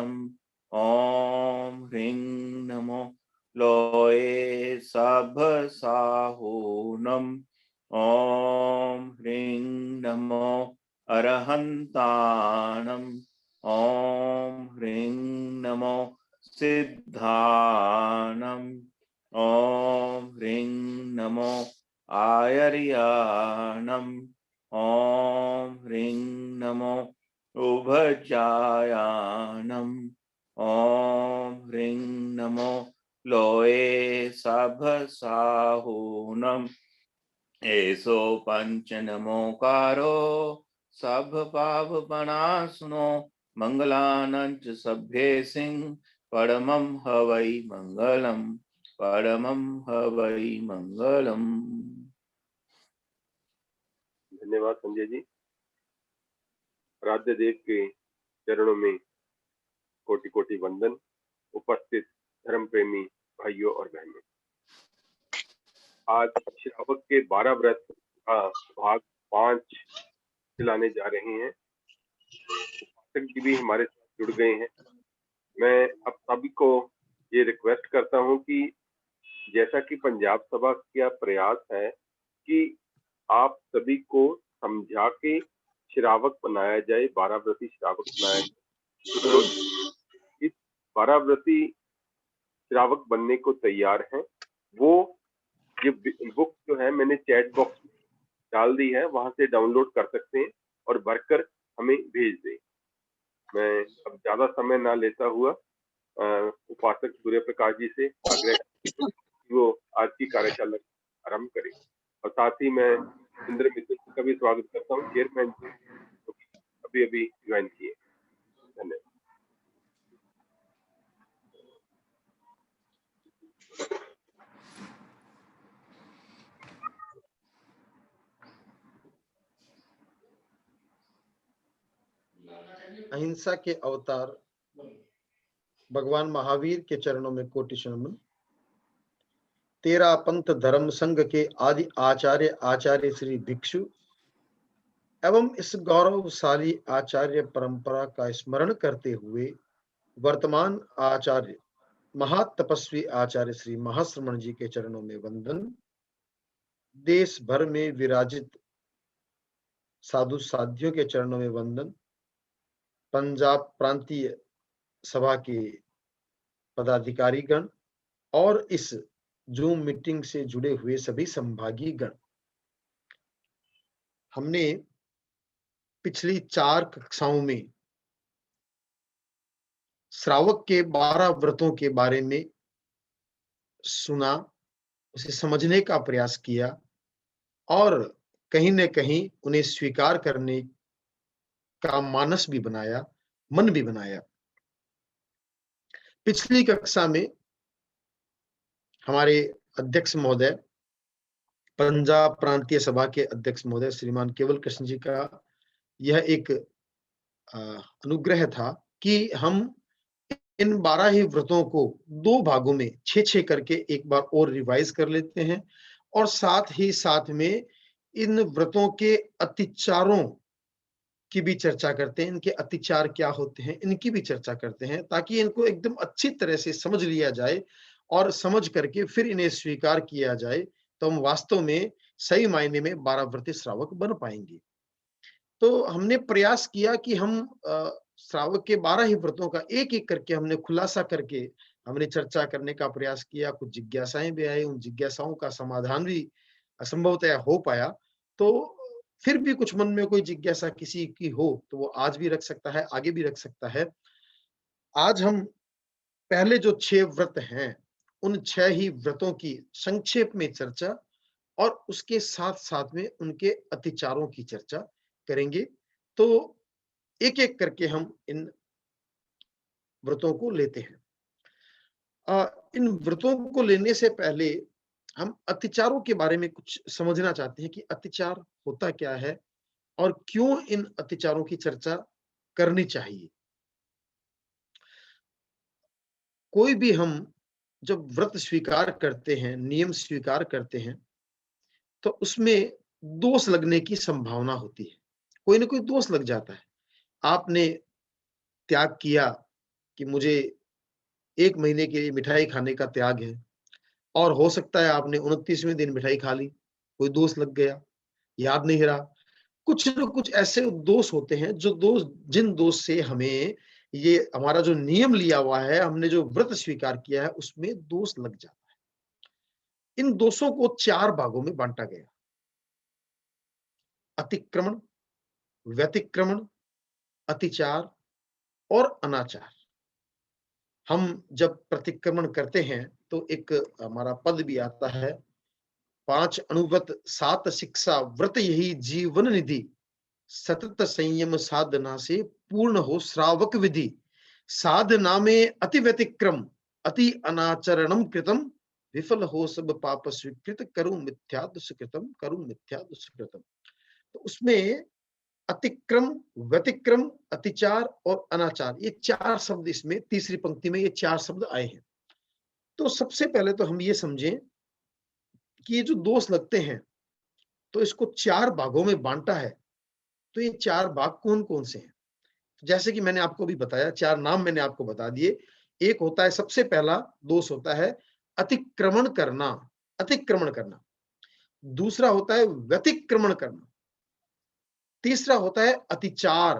ॐ ह्रीं नमो लोये सभसाहूनम् ॐ ह्रीं नमो अरहन्ताणम् ॐ ह्रीं नमो सिद्धानम् ॐ ह्रीं नमो आयर्याणम् ॐ ह्रीं नमो उभचायानम् ॐ ह्रीं नमो लोये सभसाहूनम् एषो पञ्चनमोकारो सभपावपनाशनो मङ्गलानां च सभ्येसिं परमं हवै मङ्गलम् परमं हवै मङ्गलम्। धन्यवाद संजय जी। आराध्य देव के चरणों में कोटि कोटि वंदन। उपस्थित धर्म प्रेमी भाइयों और बहनों, आज श्रावक के 12 व्रत का भाग 5 चलाने जा रहे हैं। उपासक जी भी हमारे साथ जुड़ गए हैं। मैं अब सभी को ये रिक्वेस्ट करता हूं कि जैसा कि पंजाब सभा का प्रयास है कि आप सभी को समझा के श्रावक बनाया जाए, 12 व्रती श्रावक बनाया जाए। तो इस 12 व्रती श्रावक बनने को तैयार हैं, वो ये बुक जो है मैंने चैट बॉक्स में डाल दी है, वहां से डाउनलोड कर सकते हैं और भरकर हमें भेज दें। मैं अब ज्यादा समय ना लेता हुआ उपासक सूर्य प्रकाश जी से आग्रह वो आज की कार्यशाला आरंभ करें। और साथ ही मैं इंद्र मित्र का भी स्वागत करता हूँ, चेयरमैन जी तो अभी अभी ज्वाइन किए। धन्यवाद। अहिंसा के अवतार भगवान महावीर के चरणों में कोटि नमन। तेरा पंथ धर्म संघ के आदि आचार्य आचार्य श्री भिक्षु एवं इस गौरवशाली आचार्य परंपरा का स्मरण करते हुए वर्तमान आचार्य महातपस्वी आचार्य श्री महाश्रमण जी के चरणों में वंदन। देश भर में विराजित साधु साधियों के चरणों में वंदन। पंजाब प्रांतीय सभा के पदाधिकारीगण और इस जूम मीटिंग से जुड़े हुए सभी संभागी गण। हमने पिछली 4 कक्षाओं में श्रावक के 12 व्रतों के बारे में सुना, उसे समझने का प्रयास किया और कहीं न कहीं उन्हें स्वीकार करने का मानस भी बनाया, मन भी बनाया। पिछली कक्षा में हमारे अध्यक्ष महोदय, पंजाब प्रांतीय सभा के अध्यक्ष महोदय श्रीमान केवल कृष्ण जी का यह एक अनुग्रह था कि हम इन 12 ही व्रतों को 2 भागों में 6-6 करके एक बार और रिवाइज कर लेते हैं और साथ ही साथ में इन व्रतों के अतिचारों की भी चर्चा करते हैं। इनके अतिचार क्या होते हैं, इनकी भी चर्चा करते हैं, ताकि इनको एकदम अच्छी तरह से समझ लिया जाए और समझ करके फिर इन्हें स्वीकार किया जाए, तो हम वास्तव में सही मायने में 12 व्रती श्रावक बन पाएंगे। तो हमने प्रयास किया कि हम श्रावक के 12 ही व्रतों का एक-एक करके हमने खुलासा करके हमने चर्चा करने का प्रयास किया। कुछ जिज्ञासाएं भी आई, उन जिज्ञासाओं का समाधान भी संभवतः हो पाया। तो फिर भी कुछ मन में कोई जिज्ञासा किसी की हो तो वो आज भी रख सकता है, आगे भी रख सकता है। आज हम पहले जो 6 व्रत हैं, उन 6 ही व्रतों की संक्षेप में चर्चा और उसके साथ-साथ में उनके अतिचारों की चर्चा करेंगे। तो एक-एक करके हम इन व्रतों को लेते हैं। इन व्रतों को लेने से पहले हम अतिचारों के बारे में कुछ समझना चाहते हैं कि अतिचार होता क्या है और क्यों इन अतिचारों की चर्चा करनी चाहिए। कोई भी हम जब व्रत स्वीकार करते हैं, नियम स्वीकार करते हैं, तो उसमें दोष लगने की संभावना होती है। कोई ना कोई दोष लग जाता है। आपने त्याग किया कि मुझे 1 महीने के लिए मिठाई खाने का त्याग है, और हो सकता है आपने 29वें दिन मिठाई खा ली, कोई दोष लग गया, याद नहीं रहा। कुछ न कुछ ऐसे दोष होते हैं जो दोष, जिन दोष से हमें ये हमारा जो नियम लिया हुआ है, हमने जो व्रत स्वीकार किया है, उसमें दोष लग जाता है। इन दोषों को 4 भागों में बांटा गया: अतिक्रमण, व्यतिक्रमण, अतिचार और अनाचार। हम जब प्रतिक्रमण करते हैं तो एक हमारा पद भी आता है, 5 अनुव्रत 7 शिक्षा व्रत यही जीवन निधि, सतत संयम साधना से पूर्ण हो श्रावक विधि, साधना में अति व्यतिक्रम अति अनाचरणम कृतम, विफल हो सब पाप स्वीकृत, करूं मिथ्या दुष्कृतम, करूं मिथ्या दुष्कृतम। तो उसमें अतिक्रम, व्यतिक्रम, अतिचार और अनाचार, ये 4 शब्द इसमें तीसरी पंक्ति में ये 4 शब्द आए हैं। तो सबसे पहले तो हम ये समझें कि ये जो दोष लगते हैं, तो इसको 4 भागों में बांटा है। तो ये 4 भाग कौन-कौन से हैं? जैसे कि मैंने आपको अभी बताया, 4 नाम मैंने आपको बता दिए। एक होता है, सबसे पहला दोष होता है अतिक्रमण करना, अतिक्रमण करना। दूसरा होता है व्यतिक्रमण करना। तीसरा होता है अतिचार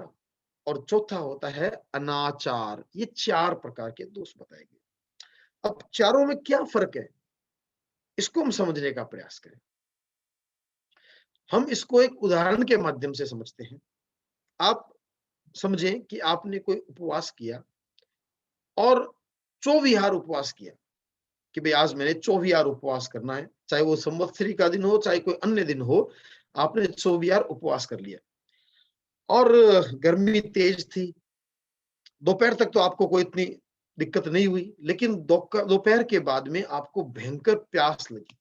और चौथा होता है अनाचार। ये 4 प्रकार के दोष बताए गए। अब चारों में क्या फर्क है, इसको हम समझने का प्रयास करें। हम इसको एक उदाहरण के माध्यम से समझते हैं। आप समझें कि आपने कोई उपवास किया और चौविहार उपवास किया कि भाई आज मैंने चौविहार उपवास करना है, चाहे वो संवत्सरी का दिन हो, चाहे कोई अन्य दिन हो, आपने चौविहार उपवास कर लिया। और गर्मी तेज थी, दोपहर तक तो आपको कोई इतनी दिक्कत नहीं हुई, लेकिन दोपहर के बाद में आपको भयंकर प्यास लगी।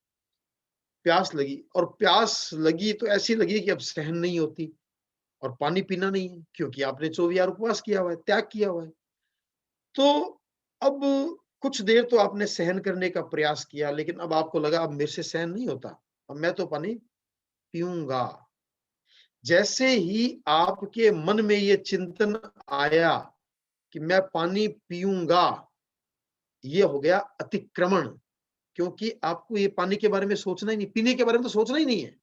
प्यास लगी और प्यास लगी तो ऐसी लगी कि अब सहन नहीं होती, और पानी पीना नहीं है क्योंकि आपने 24 उपवास किया हुआ है, त्याग किया हुआ है। तो अब कुछ देर तो आपने सहन करने का प्रयास किया, लेकिन अब आपको लगा अब मेरे से सहन नहीं होता, अब मैं तो पानी पीऊंगा। जैसे ही आपके मन में ये चिंतन आया कि मैं पानी पीऊंगा, ये हो गया अतिक्रमण। क्योंकि आपको ये पानी के बारे में सोचना ही नहीं, पीने के बारे में तो सोचना ही नहीं है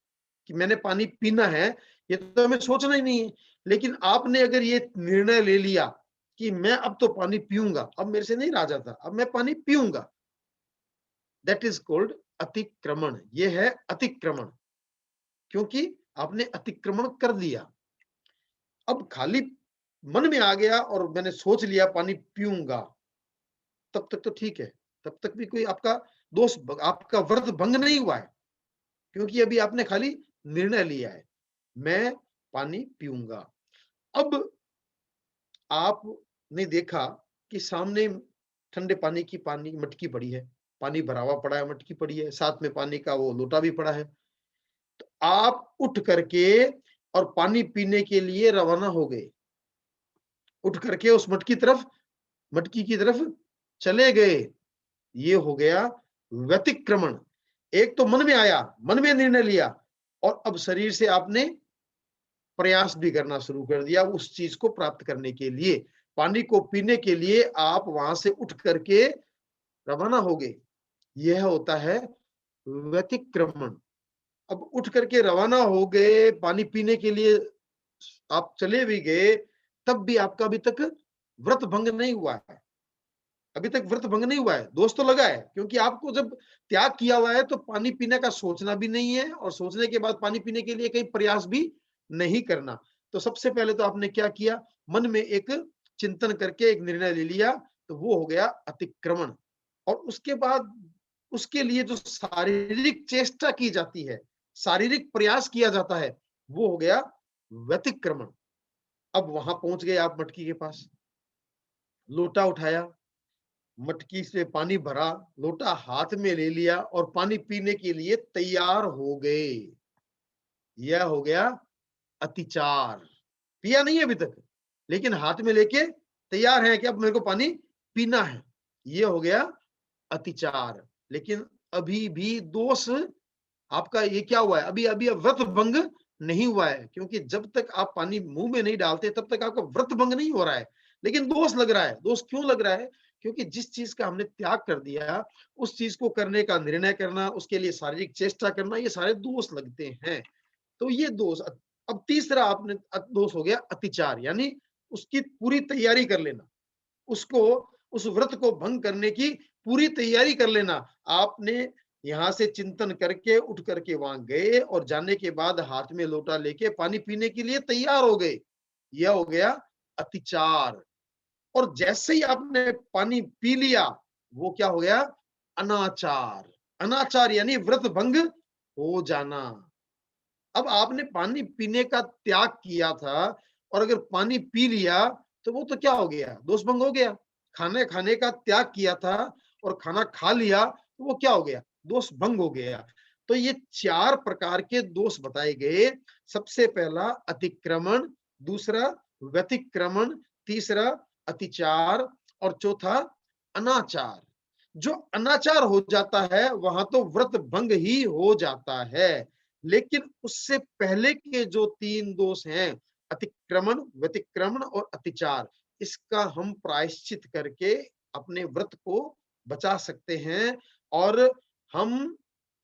कि मैंने पानी पीना है, ये तो हमें सोचना ही नहीं है। लेकिन आपने अगर ये निर्णय ले लिया कि मैं अब तो पानी पीऊंगा, अब मेरे से नहीं रहा जाता, अब मैं पानी पीऊंगा, दैट इज कॉल्ड अतिक्रमण। ये है अतिक्रमण, क्योंकि आपने अतिक्रमण कर दिया। अब खाली मन में आ गया और मैंने सोच लिया पानी पीऊंगा, तब तक तो ठीक है, तब तक भी कोई आपका दोष, आपका व्रत भंग नहीं हुआ है, क्योंकि अभी आपने खाली निर्णय लिया है, मैं पानी पीऊंगा। अब आपने देखा कि सामने ठंडे पानी की मटकी पड़ी है, पानी भरा हुआ पड़ा है, मटकी पड़ी है, साथ में पानी का वो लोटा भी पड़ा है। तो आप उठ करके और पानी पीने के लिए रवाना हो गए, उठ करके उस मटकी की तरफ चले गए। ये हो गया व्यतिक्रमण। एक तो मन में आया, मन में निर्णय लिया, और अब शरीर से आपने प्रयास भी करना शुरू कर दिया उस चीज को प्राप्त करने के लिए। पानी को पीने के लिए आप वहां से उठ करके रवाना हो गए, यह होता है व्यतिक्रमण। अब उठ करके रवाना हो गए, पानी पीने के लिए आप चले भी गए, तब भी आपका अभी तक व्रत भंग नहीं हुआ है, अभी तक व्रत भंग नहीं हुआ है, दोष तो लगा है। क्योंकि आपको जब त्याग किया हुआ है तो पानी पीने का सोचना भी नहीं है, और सोचने के बाद पानी पीने के लिए कहीं प्रयास भी नहीं करना। तो सबसे पहले तो आपने क्या किया, मन में एक चिंतन करके एक निर्णय ले लिया, तो वो हो गया अतिक्रमण। और उसके बाद उसके लिए जो शारीरिक चेष्टा की जाती है, शारीरिक प्रयास किया जाता है, वो हो गया व्यतिक्रमण। अब वहां पहुंच गए आप मटकी के पास, लोटा उठाया, मटकी से पानी भरा, लोटा हाथ में ले लिया और पानी पीने के लिए तैयार हो गए। यह हो गया अतिचार। पिया नहीं है अभी तक, लेकिन हाथ में लेके तैयार है कि अब मेरे को पानी पीना है, ये हो गया अतिचार। लेकिन अभी भी दोष आपका ये क्या हुआ है, अभी अभी व्रत भंग नहीं हुआ है, क्योंकि जब तक आप पानी मुंह में नहीं डालते तब तक आपका व्रत भंग नहीं हो रहा है। लेकिन दोष लग रहा है। दोष क्यों लग रहा है? क्योंकि जिस चीज का हमने त्याग कर दिया, उस चीज को करने का निर्णय करना, उसके लिए शारीरिक चेष्टा करना, ये सारे दोष लगते हैं। तो ये दोष। अब तीसरा आपने दोष हो गया अतिचार, यानी उसकी पूरी तैयारी कर लेना, उसको, उस व्रत को भंग करने की पूरी तैयारी कर लेना। आपने यहाँ से चिंतन करके उठ करके वहां गए और जाने के बाद हाथ में लोटा लेके पानी पीने के लिए तैयार हो गए, यह हो गया अतिचार। और जैसे ही आपने पानी पी लिया, वो क्या हो गया? अनाचार। अनाचार यानी व्रत भंग हो जाना। अब आपने पानी पीने का त्याग किया था, और अगर पानी पी लिया तो वो तो क्या हो गया? दोष भंग हो गया। खाने खाने का त्याग किया था और खाना खा लिया तो वो क्या हो गया? दोष भंग हो गया। तो ये 4 प्रकार के दोष बताए गए। सबसे पहला अतिक्रमण, दूसरा व्यतिक्रमण, तीसरा अतिचार, और चौथा अनाचार। जो अनाचार हो जाता है वहां तो व्रत भंग ही हो जाता है। लेकिन उससे पहले के जो 3 दोष हैं, अतिक्रमण, व्यतिक्रमण और अतिचार, इसका हम प्रायश्चित करके अपने व्रत को बचा सकते हैं। और हम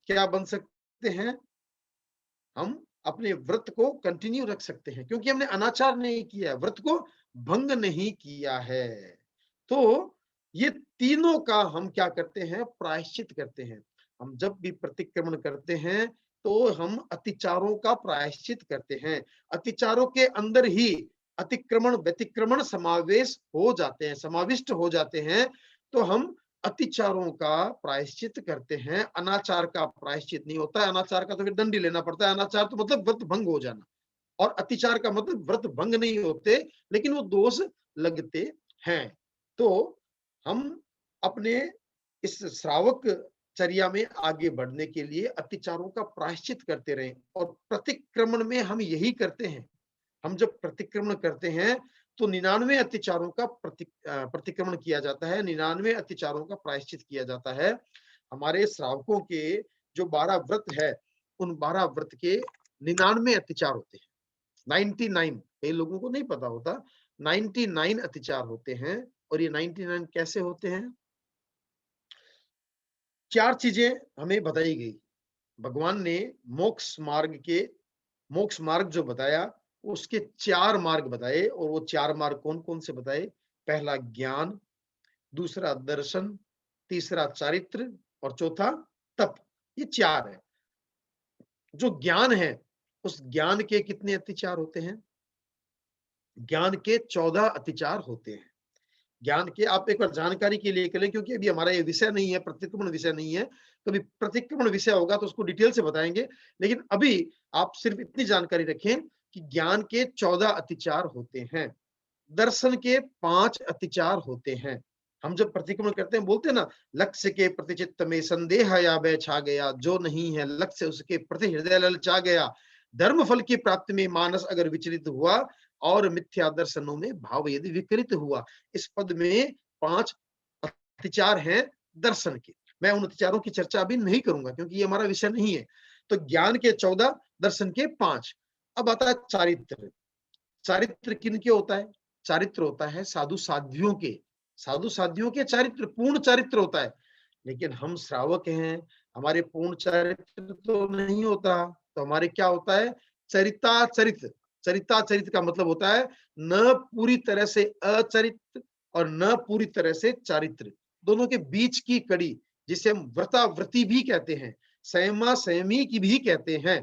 क्या बन सकते हैं? हम अपने व्रत को कंटिन्यू रख सकते हैं, क्योंकि हमने अनाचार नहीं किया है, व्रत को भंग नहीं किया है। तो ये तीनों का हम क्या करते हैं? प्रायश्चित करते हैं। हम जब भी प्रतिक्रमण करते हैं तो हम अतिचारों का प्रायश्चित करते हैं। अतिचारों के अंदर ही अतिक्रमण, व्यतिक्रमण समावेश हो जाते हैं, समाविष्ट हो जाते हैं। तो हम अतिचारों का प्रायश्चित करते हैं। अनाचार का प्रायश्चित नहीं होता है। अनाचार का तो फिर दंड ही लेना पड़ता है। अनाचार तो मतलब व्रत भंग हो जाना, और अतिचार का मतलब व्रत भंग नहीं होते, लेकिन वो दोष लगते हैं। तो हम अपने इस श्रावक चर्या में आगे बढ़ने के लिए अतिचारों का प्रायश्चित करते रहें। और प्रतिक्रमण में हम यही करते हैं। हम जब प्रतिक्रमण करते हैं तो 99 अत्याचारों का प्रतिक्रमण किया जाता है, 99 अत्याचारों का प्रायश्चित किया जाता है। हमारे श्रावकों के जो 12 व्रत है, उन 12 व्रत के 99 अत्याचार होते हैं। 99, कई लोगों को नहीं पता होता, 99 अत्याचार होते हैं। और ये 99 कैसे होते हैं? 4 चीजें हमें बताई गई। भगवान ने मोक्ष मार्ग जो बताया, उसके 4 मार्ग बताए। और वो 4 मार्ग कौन कौन से बताए? पहला ज्ञान, दूसरा दर्शन, तीसरा चारित्र और चौथा तप। ये 4 है। जो ज्ञान है, उस ज्ञान के कितने अत्याचार होते हैं? ज्ञान के 14 अत्याचार होते हैं। ज्ञान के आप एक बार जानकारी के लिए करें, क्योंकि अभी हमारा ये विषय नहीं है, प्रतिक्रमण विषय नहीं है। कभी प्रतिक्रमण विषय होगा तो उसको डिटेल से बताएंगे। लेकिन अभी आप सिर्फ इतनी जानकारी रखें कि ज्ञान के 14 अत्याचार होते हैं। दर्शन के 5 अत्याचार होते हैं। हम जब प्रतिक्रमण करते हैं, बोलते हैं ना, लक्ष्य के प्रति चित्त में संदेह या भय छा गया, जो नहीं है लक्ष्य उसके प्रति हृदय ललचा गया, धर्म फल की प्राप्ति में मानस अगर विचलित हुआ, और मिथ्या दर्शनों में भाव यदि विकृत हुआ। इस पद में 5 अत्याचार हैं दर्शन के। मैं उन अत्याचारों की चर्चा अभी नहीं करूंगा, क्योंकि ये हमारा विषय नहीं है। तो ज्ञान के 14, दर्शन के 5। अब आता है चारित्र। चारित्र किनके होता है? चारित्र होता है साधु साध्वियों के। साधु साध्वियों के चारित्र, पूर्ण चारित्र होता है। लेकिन हम श्रावक हैं, हमारे पूर्ण चारित्र तो नहीं होता। तो हमारे क्या होता है? चरिताचरित। चरिताचरित का मतलब होता है न पूरी तरह से अचरित्र और न पूरी तरह से चारित्र, दोनों के बीच की कड़ी, जिसे हम व्रतावृति भी कहते हैं, संयमा संयमी की भी कहते हैं।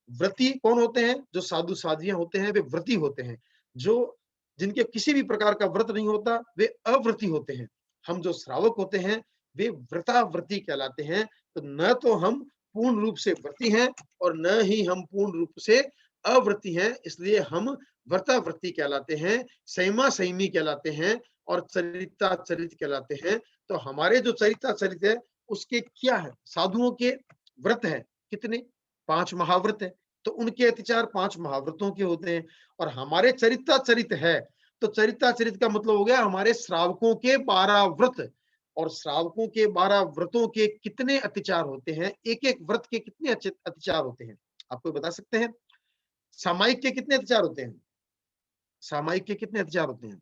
व्रती कौन होते हैं? जो साधु साध्वियां होते हैं वे व्रती होते हैं। जो जिनके किसी भी प्रकार का व्रत नहीं होता वे अव्रती होते हैं। हम जो श्रावक होते हैं वे व्रताव्रती कहलाते हैं। तो न तो हम पूर्ण रूप से व्रती हैं और न ही हम पूर्ण रूप से अव्रती हैं, इसलिए हम व्रताव्रती कहलाते हैं, संयमा संयमी कहलाते हैं और चरिताचरित कहलाते हैं। तो हमारे जो चरिताचरित है उसके क्या है? साधुओं के व्रत है कितने? 5 महाव्रत है। तो उनके अत्याचार 5 महाव्रतों के होते हैं। और हमारे चरिताचरित है, तो चरिताचरित का मतलब हो गया हमारे श्रावकों के 12 व्रत। और श्रावकों के 12 व्रतों के कितने अत्याचार होते हैं? एक एक व्रत के कितने अत्याचार होते हैं? आपको बता सकते हैं? सामायिक के कितने अत्याचार होते हैं? सामायिक के कितने अत्याचार होते हैं?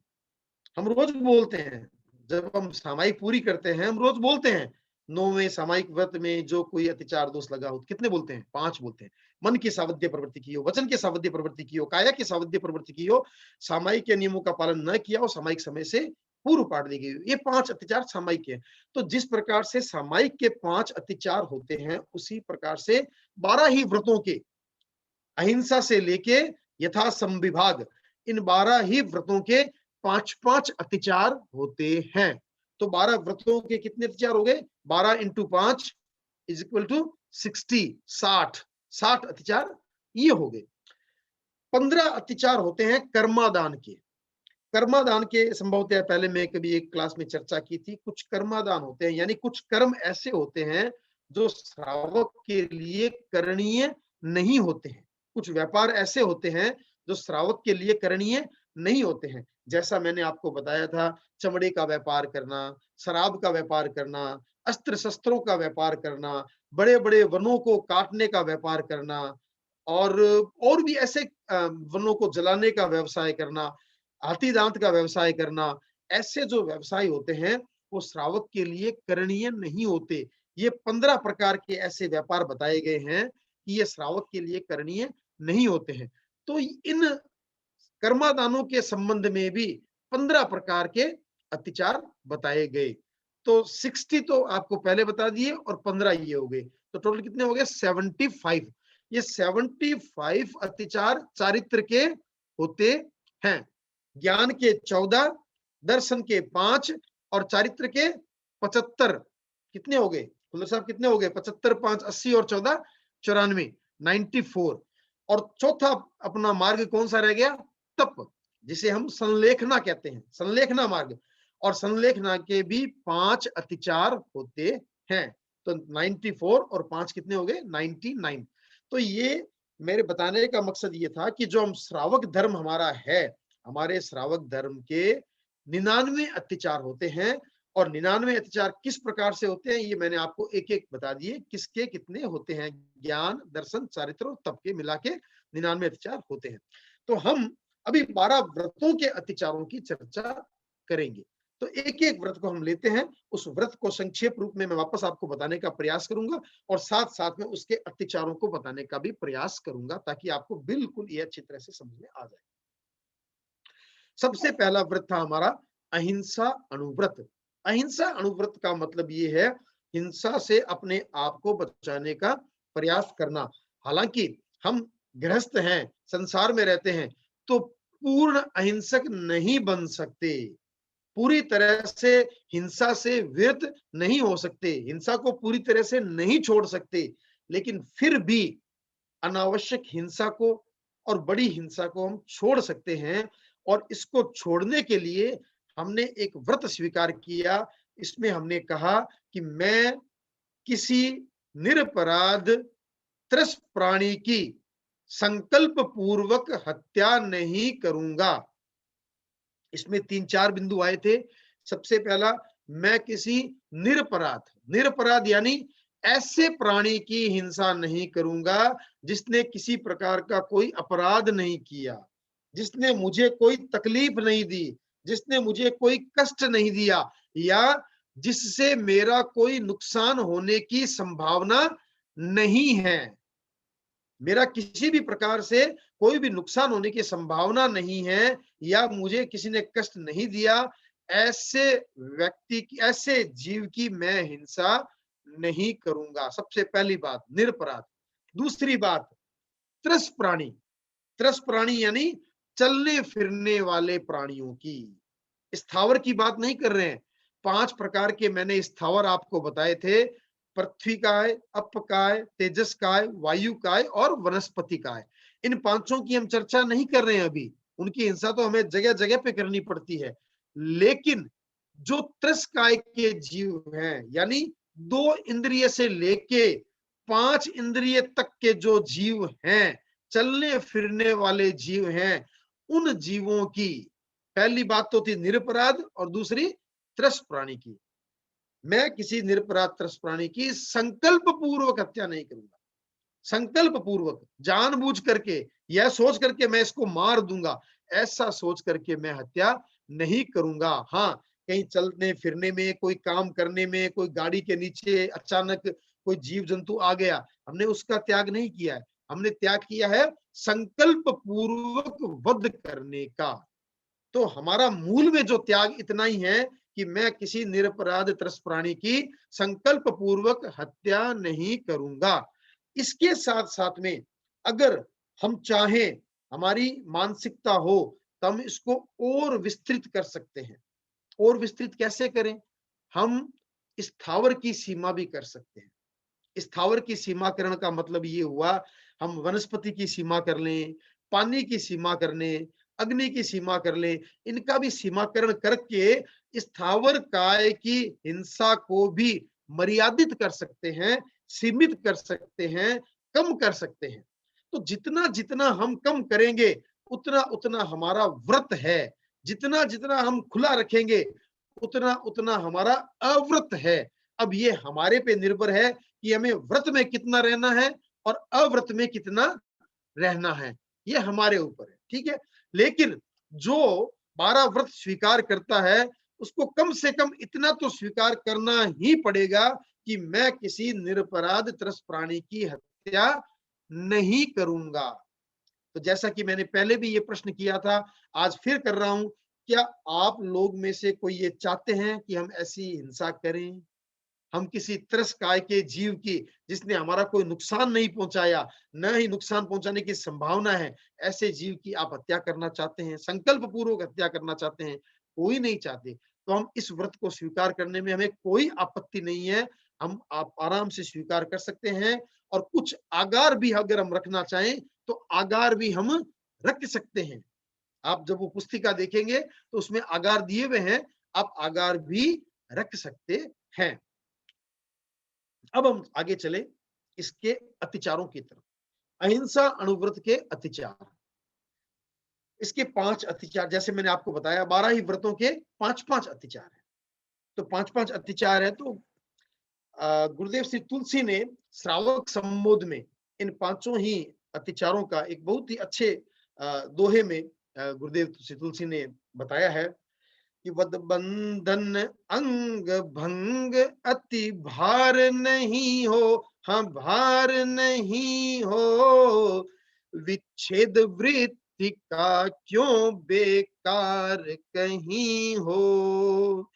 हम रोज बोलते हैं, जब हम सामायिक पूरी करते हैं हम रोज बोलते हैं, 9वें सामायिक व्रत में जो कोई अतिचार दोष लगा हो, कितने बोलते हैं? 5 बोलते हैं। मन की सावध्य प्रवृत्ति की हो, वचन की सावध्य प्रवृत्ति की हो, काया की सावध्य प्रवृत्ति की हो, सामायिक के नियमों का पालन न किया हो, सामायिक समय से पूर्व पाट दी गई हो, ये 5 अतिचार सामायिक है। तो जिस प्रकार से सामायिक के 5 अतिचार होते हैं, उसी प्रकार से 12 ही व्रतों के, अहिंसा से लेके यथा संविभाग, इन 12 ही व्रतों के 5-5 अतिचार होते हैं। तो 12 व्रतों के कितने अतिचार हो गए? 12 इंटू 5 इज इक्वल टू 60, 60 अतिचार ये हो गए। 15 अतिचार होते हैं कर्मादान के। कर्मादान के संभवतः पहले मैं कभी एक क्लास में चर्चा की थी। कुछ कर्मादान होते हैं, यानी कुछ कर्म ऐसे होते हैं जो श्रावक के लिए करणीय नहीं होते हैं। कुछ व्यापार ऐसे होते हैं जो श्रावक के लिए करणीय नहीं होते हैं। जैसा मैंने आपको बताया था, चमड़े का व्यापार करना, शराब का व्यापार करना, अस्त्र शस्त्रों का व्यापार करना, बड़े बड़े वनों को काटने का व्यापार करना, और भी ऐसे वनों को जलाने का व्यवसाय करना, हाथी दांत का व्यवसाय करना, ऐसे जो व्यवसाय होते हैं वो श्रावक के लिए करणीय नहीं होते। ये 15 प्रकार के ऐसे व्यापार बताए गए हैं कि ये श्रावक के लिए करणीय नहीं होते हैं। तो इन कर्मादानों के संबंध में भी 15 प्रकार के अतिचार बताए गए। तो 60 तो आपको पहले बता दिए और 15 ये हो गए, तो टोटल कितने हो गए? 75। ये 75 अतिचार चारित्र के होते हैं। ज्ञान के 14, दर्शन के 5 और चारित्र के 75। कितने हो गए खुल्लर साहब? कितने हो गए? 75, 5, 80 और 14 94, 94। और चौथा अपना मार्ग कौन सा रह गया? तप, जिसे हम संलेखना कहते हैं, संलेखना मार्ग। और संलेखना के भी 5 अतिचार होते हैं। तो 94 और 5 कितने हो गए? 99। तो ये मेरे बताने का मकसद ये था कि जो हम श्रावक धर्म हमारा है, हमारे श्रावक धर्म के 99 अत्याचार होते हैं। और 99 अत्याचार किस प्रकार से होते हैं ये मैंने आपको एक एक बता दिए, किसके कितने होते हैं। ज्ञान, दर्शन, चारित्र और तप के मिला के 99 अत्याचार होते हैं। तो हम अभी 12 व्रतों के अत्याचारों की चर्चा करेंगे। तो एक एक व्रत को हम लेते हैं, उस व्रत को संक्षेप रूप में मैं वापस आपको बताने का प्रयास करूंगा और साथ साथ में उसके अत्याचारों को बताने का भी प्रयास करूंगा, ताकि आपको बिल्कुल ये अच्छी तरह से समझ में आ जाए। सबसे पहला व्रत था हमारा अहिंसा अणुव्रत। अहिंसा अणुव्रत का मतलब ये है हिंसा से अपने आप को बचाने का प्रयास करना। हालांकि हम गृहस्थ हैं, संसार में रहते हैं, तो पूर्ण अहिंसक नहीं बन सकते, पूरी तरह से हिंसा से विरत नहीं हो सकते, हिंसा को पूरी तरह से नहीं छोड़ सकते, लेकिन फिर भी अनावश्यक हिंसा को और बड़ी हिंसा को हम छोड़ सकते हैं। और इसको छोड़ने के लिए हमने एक व्रत स्वीकार किया। इसमें हमने कहा कि मैं किसी निरपराध त्रस्त प्राणी की संकल्प पूर्वक हत्या नहीं करूंगा। इसमें 3-4 बिंदु आए थे। सबसे पहला, मैं किसी निरपराध, निरपराध यानी ऐसे प्राणी की हिंसा नहीं करूंगा जिसने किसी प्रकार का कोई अपराध नहीं किया, जिसने मुझे कोई तकलीफ नहीं दी, जिसने मुझे कोई कष्ट नहीं दिया, या जिससे मेरा कोई नुकसान होने की संभावना नहीं है। मेरा किसी भी प्रकार से कोई भी नुकसान होने की संभावना नहीं है, या मुझे किसी ने कष्ट नहीं दिया, ऐसे व्यक्ति की, ऐसे जीव की मैं हिंसा नहीं करूंगा। सबसे पहली बात निरपराध। दूसरी बात त्रस्त प्राणी। त्रस्त प्राणी यानी चलने फिरने वाले प्राणियों की, स्थावर की बात नहीं कर रहे हैं। 5 प्रकार के मैंने स्थावर आपको बताए थे, पृथ्वी काय, अप काय, तेजस काय, वायु काय और वनस्पति काय। इन 5 की हम चर्चा नहीं कर रहे हैं अभी, उनकी हिंसा तो हमें जगह जगह पे करनी पड़ती है। लेकिन जो त्रस काय के जीव हैं, यानी 2 इंद्रिय से लेके 5 इंद्रिय तक के जो जीव हैं, चलने फिरने वाले जीव हैं, उन जीवों की पहली बात तो थी निरपराध और दूसरी त्रस्त प्राणी की। मैं किसी निरपराध त्रस्त प्राणी की संकल्प पूर्वक हत्या नहीं करूंगा। संकल्प पूर्वक, जानबूझ करके, यह सोच करके मैं इसको मार दूंगा, ऐसा सोच करके मैं हत्या नहीं करूंगा। हाँ, कहीं चलने फिरने में, कोई काम करने में, कोई गाड़ी के नीचे अचानक कोई जीव जंतु आ गया, हमने उसका त्याग नहीं किया है। हमने त्याग किया है संकल्प पूर्वक वध करने का। तो हमारा मूल में जो त्याग इतना ही है कि मैं किसी निरपराध त्रस्त प्राणी की संकल्प पूर्वक हत्या नहीं करूंगा। इसके साथ साथ में अगर हम चाहें, हमारी मानसिकता हो, तो हम इसको और विस्तृत कर सकते हैं। और विस्तृत कैसे करें? हम स्थावर की सीमा भी कर सकते हैं। स्थावर की सीमाकरण का मतलब ये हुआ, हम वनस्पति की सीमा कर लें, पानी की सीमा कर लें, अग्नि की सीमा कर लें, इनका भी सीमाकरण करके स्थावर काय की हिंसा को भी मर्यादित कर सकते हैं, सीमित कर सकते हैं, कम कर सकते हैं। तो जितना जितना हम कम करेंगे, उतना उतना हमारा व्रत है। जितना जितना हम खुला रखेंगे, उतना उतना हमारा अव्रत है। अब ये हमारे पे निर्भर है कि हमें व्रत में कितना रहना है और अव्रत में कितना रहना है, ये हमारे ऊपर है। ठीक है, लेकिन जो 12 व्रत स्वीकार करता है, उसको कम से कम इतना तो स्वीकार करना ही पड़ेगा कि मैं किसी निरपराध त्रस्त प्राणी की हत्या नहीं करूंगा। तो जैसा कि मैंने पहले भी ये प्रश्न किया था, आज फिर कर रहा हूं, क्या आप लोग में से कोई ये चाहते हैं कि हम ऐसी हिंसा करें? हम किसी त्रस्काय के जीव की, जिसने हमारा कोई नुकसान नहीं पहुंचाया, न ही नुकसान पहुंचाने की संभावना है, ऐसे जीव की आप हत्या करना चाहते हैं, संकल्प पूर्वक हत्या करना चाहते हैं? कोई नहीं चाहते। तो हम इस व्रत को स्वीकार करने में हमें कोई आपत्ति नहीं है। हम आप आराम से स्वीकार कर सकते हैं। और कुछ आगार भी अगर हम रखना चाहें, तो आगार भी हम रख सकते हैं। आप जब वो पुस्तिका देखेंगे तो उसमें आगार दिए हुए हैं, आप आगार भी रख सकते हैं। अब हम आगे चले इसके अतिचारों की तरफ। अहिंसा अणुव्रत के अतिचार, इसके 5 अतिचार, जैसे मैंने आपको बताया 12 ही व्रतों के 5-5 अतिचार है। तो 5-5 अतिचार है। तो गुरुदेव श्री तुलसी ने श्रावक संबोध में इन 5 ही अतिचारों का एक बहुत ही अच्छे दोहे में गुरुदेव श्री तुलसी ने बताया है कि वद बंधन अंग भंग अति भार नहीं हो, हाँ भार नहीं हो, विच्छेद वृत्ति का क्यों बेकार कहीं हो,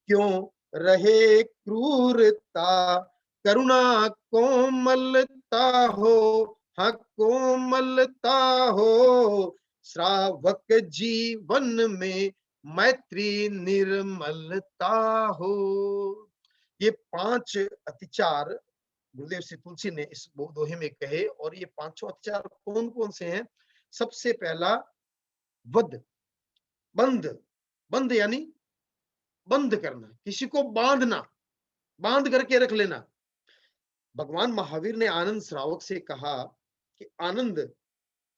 क्यों रहे क्रूरता करुणा कोमलता हो, हाँ कोमलता हो, श्रावक जीवन में मैत्री निर्मलता हो। ये 5 अतिचार गुरुदेव श्री तुलसी ने इस दोहे में कहे। और ये 5 अतिचार कौन कौन से हैं? सबसे पहला वध, बंध, बंध यानी बंद करना, किसी को बांधना, बांध करके रख लेना। भगवान महावीर ने आनंद श्रावक से कहा कि आनंद,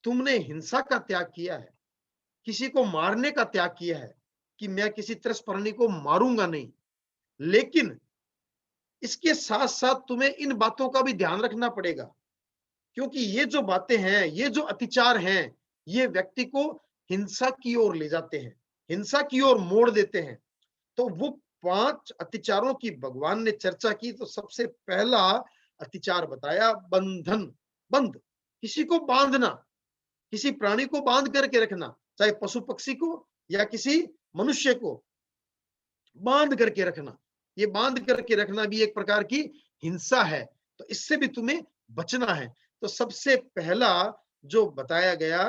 तुमने हिंसा का त्याग किया है, किसी को मारने का त्याग किया है कि मैं किसी त्रस्त प्राणी को मारूंगा नहीं, लेकिन इसके साथ साथ तुम्हें इन बातों का भी ध्यान रखना पड़ेगा, क्योंकि ये जो बातें हैं, ये जो अतिचार हैं, ये व्यक्ति को हिंसा की ओर ले जाते हैं, हिंसा की ओर मोड़ देते हैं। तो वो 5 अतिचारों की भगवान ने चर्चा की। तो सबसे पहला अतिचार बताया बंधन, बंध, किसी को बांधना, किसी प्राणी को बांध करके रखना, चाहे पशु पक्षी को या किसी मनुष्य को बांध करके रखना। ये बांध करके रखना भी एक प्रकार की हिंसा है। तो इससे भी तुम्हें बचना है। तो सबसे पहला जो बताया गया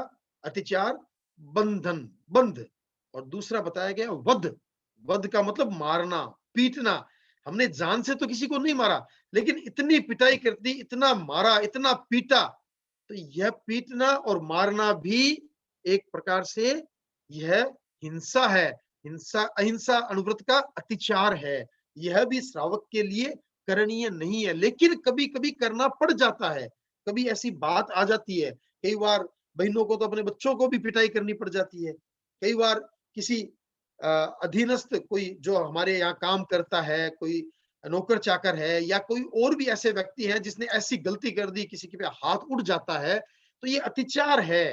अतिचार बंधन, बंध। और दूसरा बताया गया वध, वध का मतलब मारना, पीटना। हमने जान से तो किसी को नहीं मारा, लेकिन इतनी पिटाई कर दी, इतना मारा, इतना पीटा। तो यह पीटना और मारना भी एक प्रकार से यह हिंसा है। हिंसा, अहिंसा अणुव्रत का अतिचार है। यह भी श्रावक के लिए करणीय नहीं है, लेकिन कभी कभी करना पड़ जाता है। कभी ऐसी बात आ जाती है, कई बार बहनों को तो अपने बच्चों को भी पिटाई करनी पड़ जाती है। कई बार किसी अधीनस्थ, कोई जो हमारे यहाँ काम करता है, कोई नौकर चाकर है, या कोई और भी ऐसे व्यक्ति हैं जिसने ऐसी गलती कर दी, किसी के पे हाथ उठ जाता है, तो ये अतिचार है,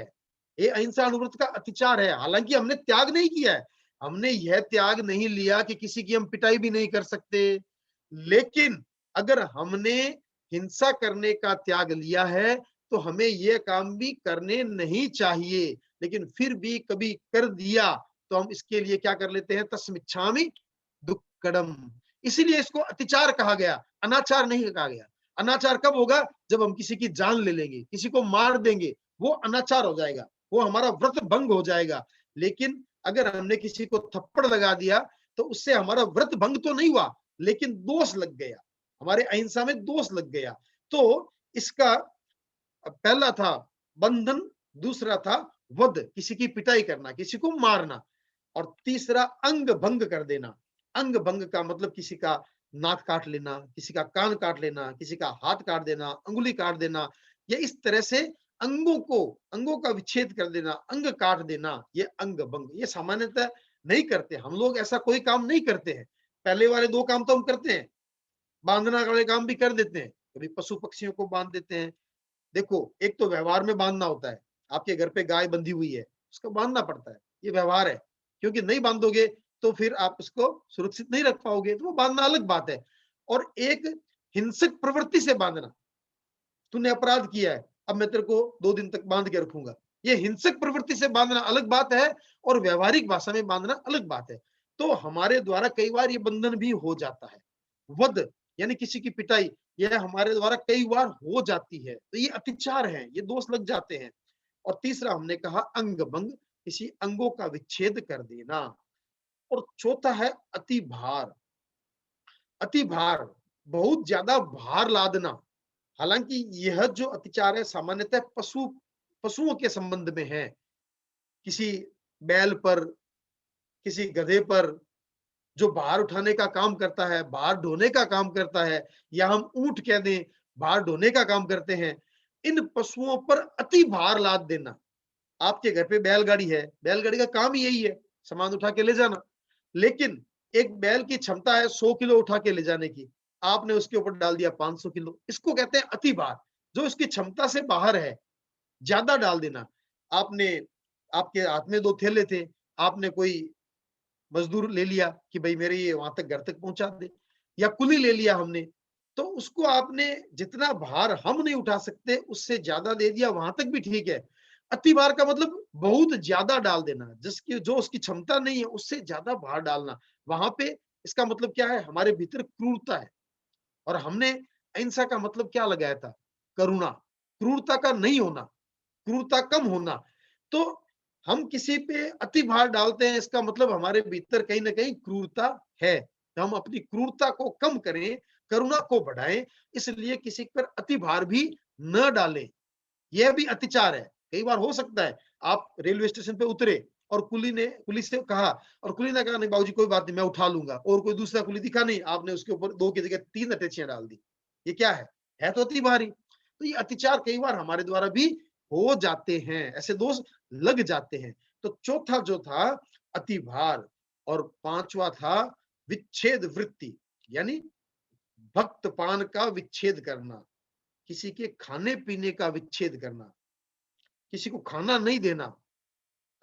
ये अहिंसा अणुव्रत का अतिचार है। हालांकि हमने त्याग नहीं किया है, हमने यह त्याग नहीं लिया कि किसी की हम पिटाई भी नहीं कर सकते, लेकिन अगर हमने हिंसा करने का त्याग लिया है तो हमें यह काम भी करने नहीं चाहिए, लेकिन फिर भी कभी कर दिया तो हम इसके लिए क्या कर लेते हैं, तस्मिच्छामि दुक्कडम। इसीलिए इसको अतिचार कहा गया, अनाचार नहीं कहा गया। अनाचार कब होगा, जब हम किसी की जान ले लेंगे, किसी को मार देंगे, वो अनाचार हो जाएगा, वो हमारा व्रत भंग हो जाएगा। लेकिन अगर हमने किसी को थप्पड़ लगा दिया तो उससे हमारा व्रत भंग तो नहीं हुआ, लेकिन दोष लग गया, हमारे अहिंसा में दोष लग गया। तो इसका पहला था बंधन, दूसरा था वध, किसी की पिटाई करना, किसी को मारना, और तीसरा अंग भंग कर देना। अंग भंग का मतलब किसी का नाक काट लेना, किसी का कान काट लेना, किसी का हाथ काट देना, अंगुली काट देना, ये इस तरह से अंगों का विच्छेद कर देना, अंग काट देना, ये अंग भंग। ये सामान्यतः नहीं करते हम लोग, ऐसा कोई काम नहीं करते हैं। पहले वाले दो काम तो हम करते हैं, बांधना वाले काम भी कर देते हैं, कभी पशु पक्षियों को बांध देते हैं। देखो, एक तो व्यवहार में बांधना होता है, आपके घर पे गाय बंधी हुई है, उसको बांधना पड़ता है, ये व्यवहार है, क्योंकि नहीं बांधोगे तो फिर आप उसको सुरक्षित नहीं रख पाओगे, तो वो बांधना अलग बात है। और एक हिंसक प्रवृत्ति से बांधना, तूने अपराध किया है, अब मैं तेरे को 2 दिन तक बांध के रखूंगा, ये हिंसक प्रवृत्ति से बांधना अलग बात है, और व्यवहारिक भाषा में बांधना अलग बात है। तो हमारे द्वारा कई बार ये बंधन भी हो जाता है। वध यानी किसी की पिटाई, यह हमारे द्वारा कई बार हो जाती है, तो ये अतिचार है, ये दोष लग जाते हैं। और तीसरा हमने कहा अंग भंग, किसी अंगों का विच्छेद कर देना। और चौथा है अति भार। अति भार, बहुत ज्यादा भार लादना। हालांकि यह जो अतिचार है सामान्यतः पशुओं के संबंध में है, किसी बैल पर, किसी गधे पर, जो भार उठाने का काम करता है, भार ढोने का काम करता है, या हम ऊंट कह दें, भार ढोने का काम करते हैं, इन पशुओं पर अति भार लाद देना। आपके घर पे बैलगाड़ी है, बैलगाड़ी का काम ही यही है, सामान उठा के ले जाना, लेकिन एक बैल की क्षमता है 100 किलो उठा के ले जाने की, आपने उसके ऊपर डाल दिया 500 किलो, इसको कहते हैं अति भार, जो इसकी क्षमता से बाहर है, ज्यादा डाल देना। आपने, आपके हाथ में 2 थैले थे, आपने कोई मजदूर ले लिया कि भाई मेरे ये वहां तक घर तक पहुंचा दे, या कुली ले लिया हमने, तो उसको आपने जितना भार हम नहीं उठा सकते उससे ज्यादा दे दिया, वहां तक भी ठीक है। अति भार का मतलब बहुत ज्यादा डाल देना, जिसकी जो उसकी क्षमता नहीं है उससे ज्यादा भार डालना। वहां पे इसका मतलब क्या है, हमारे भीतर क्रूरता है। और हमने अहिंसा का मतलब क्या लगाया था, करुणा, क्रूरता का नहीं होना, क्रूरता कम होना। तो हम किसी पे अति भार डालते हैं, इसका मतलब हमारे भीतर कहीं ना कहीं क्रूरता है, तो हम अपनी क्रूरता को कम करें, करुणा को बढ़ाएं, इसलिए किसी पर अति भार भी न डालें। यह भी अतिचार है। कई बार हो सकता है आप रेलवे स्टेशन पे उतरे और कुली से कहा, और कुली ने कहा नहीं बाबूजी कोई बात नहीं मैं उठा लूंगा, और कोई दूसरा कुली दिखा नहीं, आपने उसके ऊपर 2 की जगह 3 अटैचियां डाल दी, ये क्या है तो अति भारी। तो ये अतिचार कई बार हमारे द्वारा भी हो जाते हैं, ऐसे दोष लग जाते हैं। तो चौथा जो था अति भार, और पांचवा था विच्छेद वृत्ति, यानी भक्त पान का विच्छेद करना, किसी के खाने पीने का विच्छेद करना, किसी को खाना नहीं देना,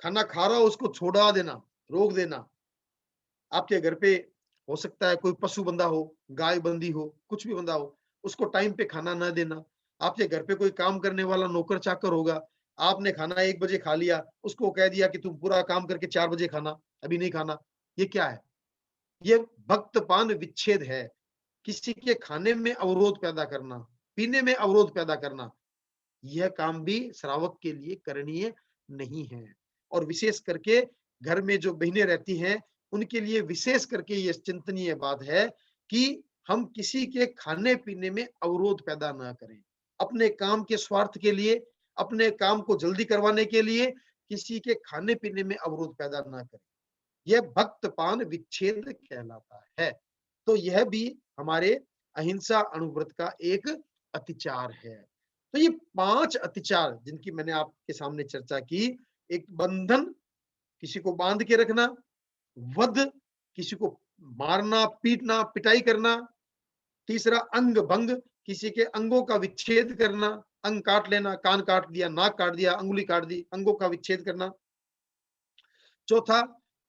खाना खा रहा हो उसको छोड़ा देना, रोक देना। आपके घर पे हो सकता है कोई पशु बंधा हो, गाय बंधी हो, कुछ भी बंधा हो, उसको टाइम पे खाना ना देना। आपके घर पे कोई काम करने वाला नौकर चाकर होगा, आपने खाना 1 बजे खा लिया, उसको कह दिया कि तुम पूरा काम करके 4 बजे खाना, अभी नहीं खाना। ये क्या है, ये भक्तपान विच्छेद है, किसी के खाने में अवरोध पैदा करना, पीने में अवरोध पैदा करना, यह काम भी श्रावक के लिए करणीय नहीं है। और विशेष करके घर में जो बहनें रहती हैं उनके लिए विशेष करके ये चिंतनीय बात है कि हम किसी के खाने पीने में अवरोध पैदा ना करें, अपने काम के स्वार्थ के लिए, अपने काम को जल्दी करवाने के लिए किसी के खाने पीने में अवरोध पैदा ना करें, यह भक्तपान विच्छेद कहलाता है। तो यह भी हमारे अहिंसा अणुव्रत का एक अतिचार है। तो ये 5 अतिचार जिनकी मैंने आपके सामने चर्चा की, एक बंधन, किसी को बांध के रखना, वध, किसी को मारना, पीटना, पिटाई करना, तीसरा अंग भंग, किसी के अंगों का विच्छेद करना, अंग काट लेना, कान काट दिया, नाक काट दिया, अंगुली काट दी, अंगों का विच्छेद करना। चौथा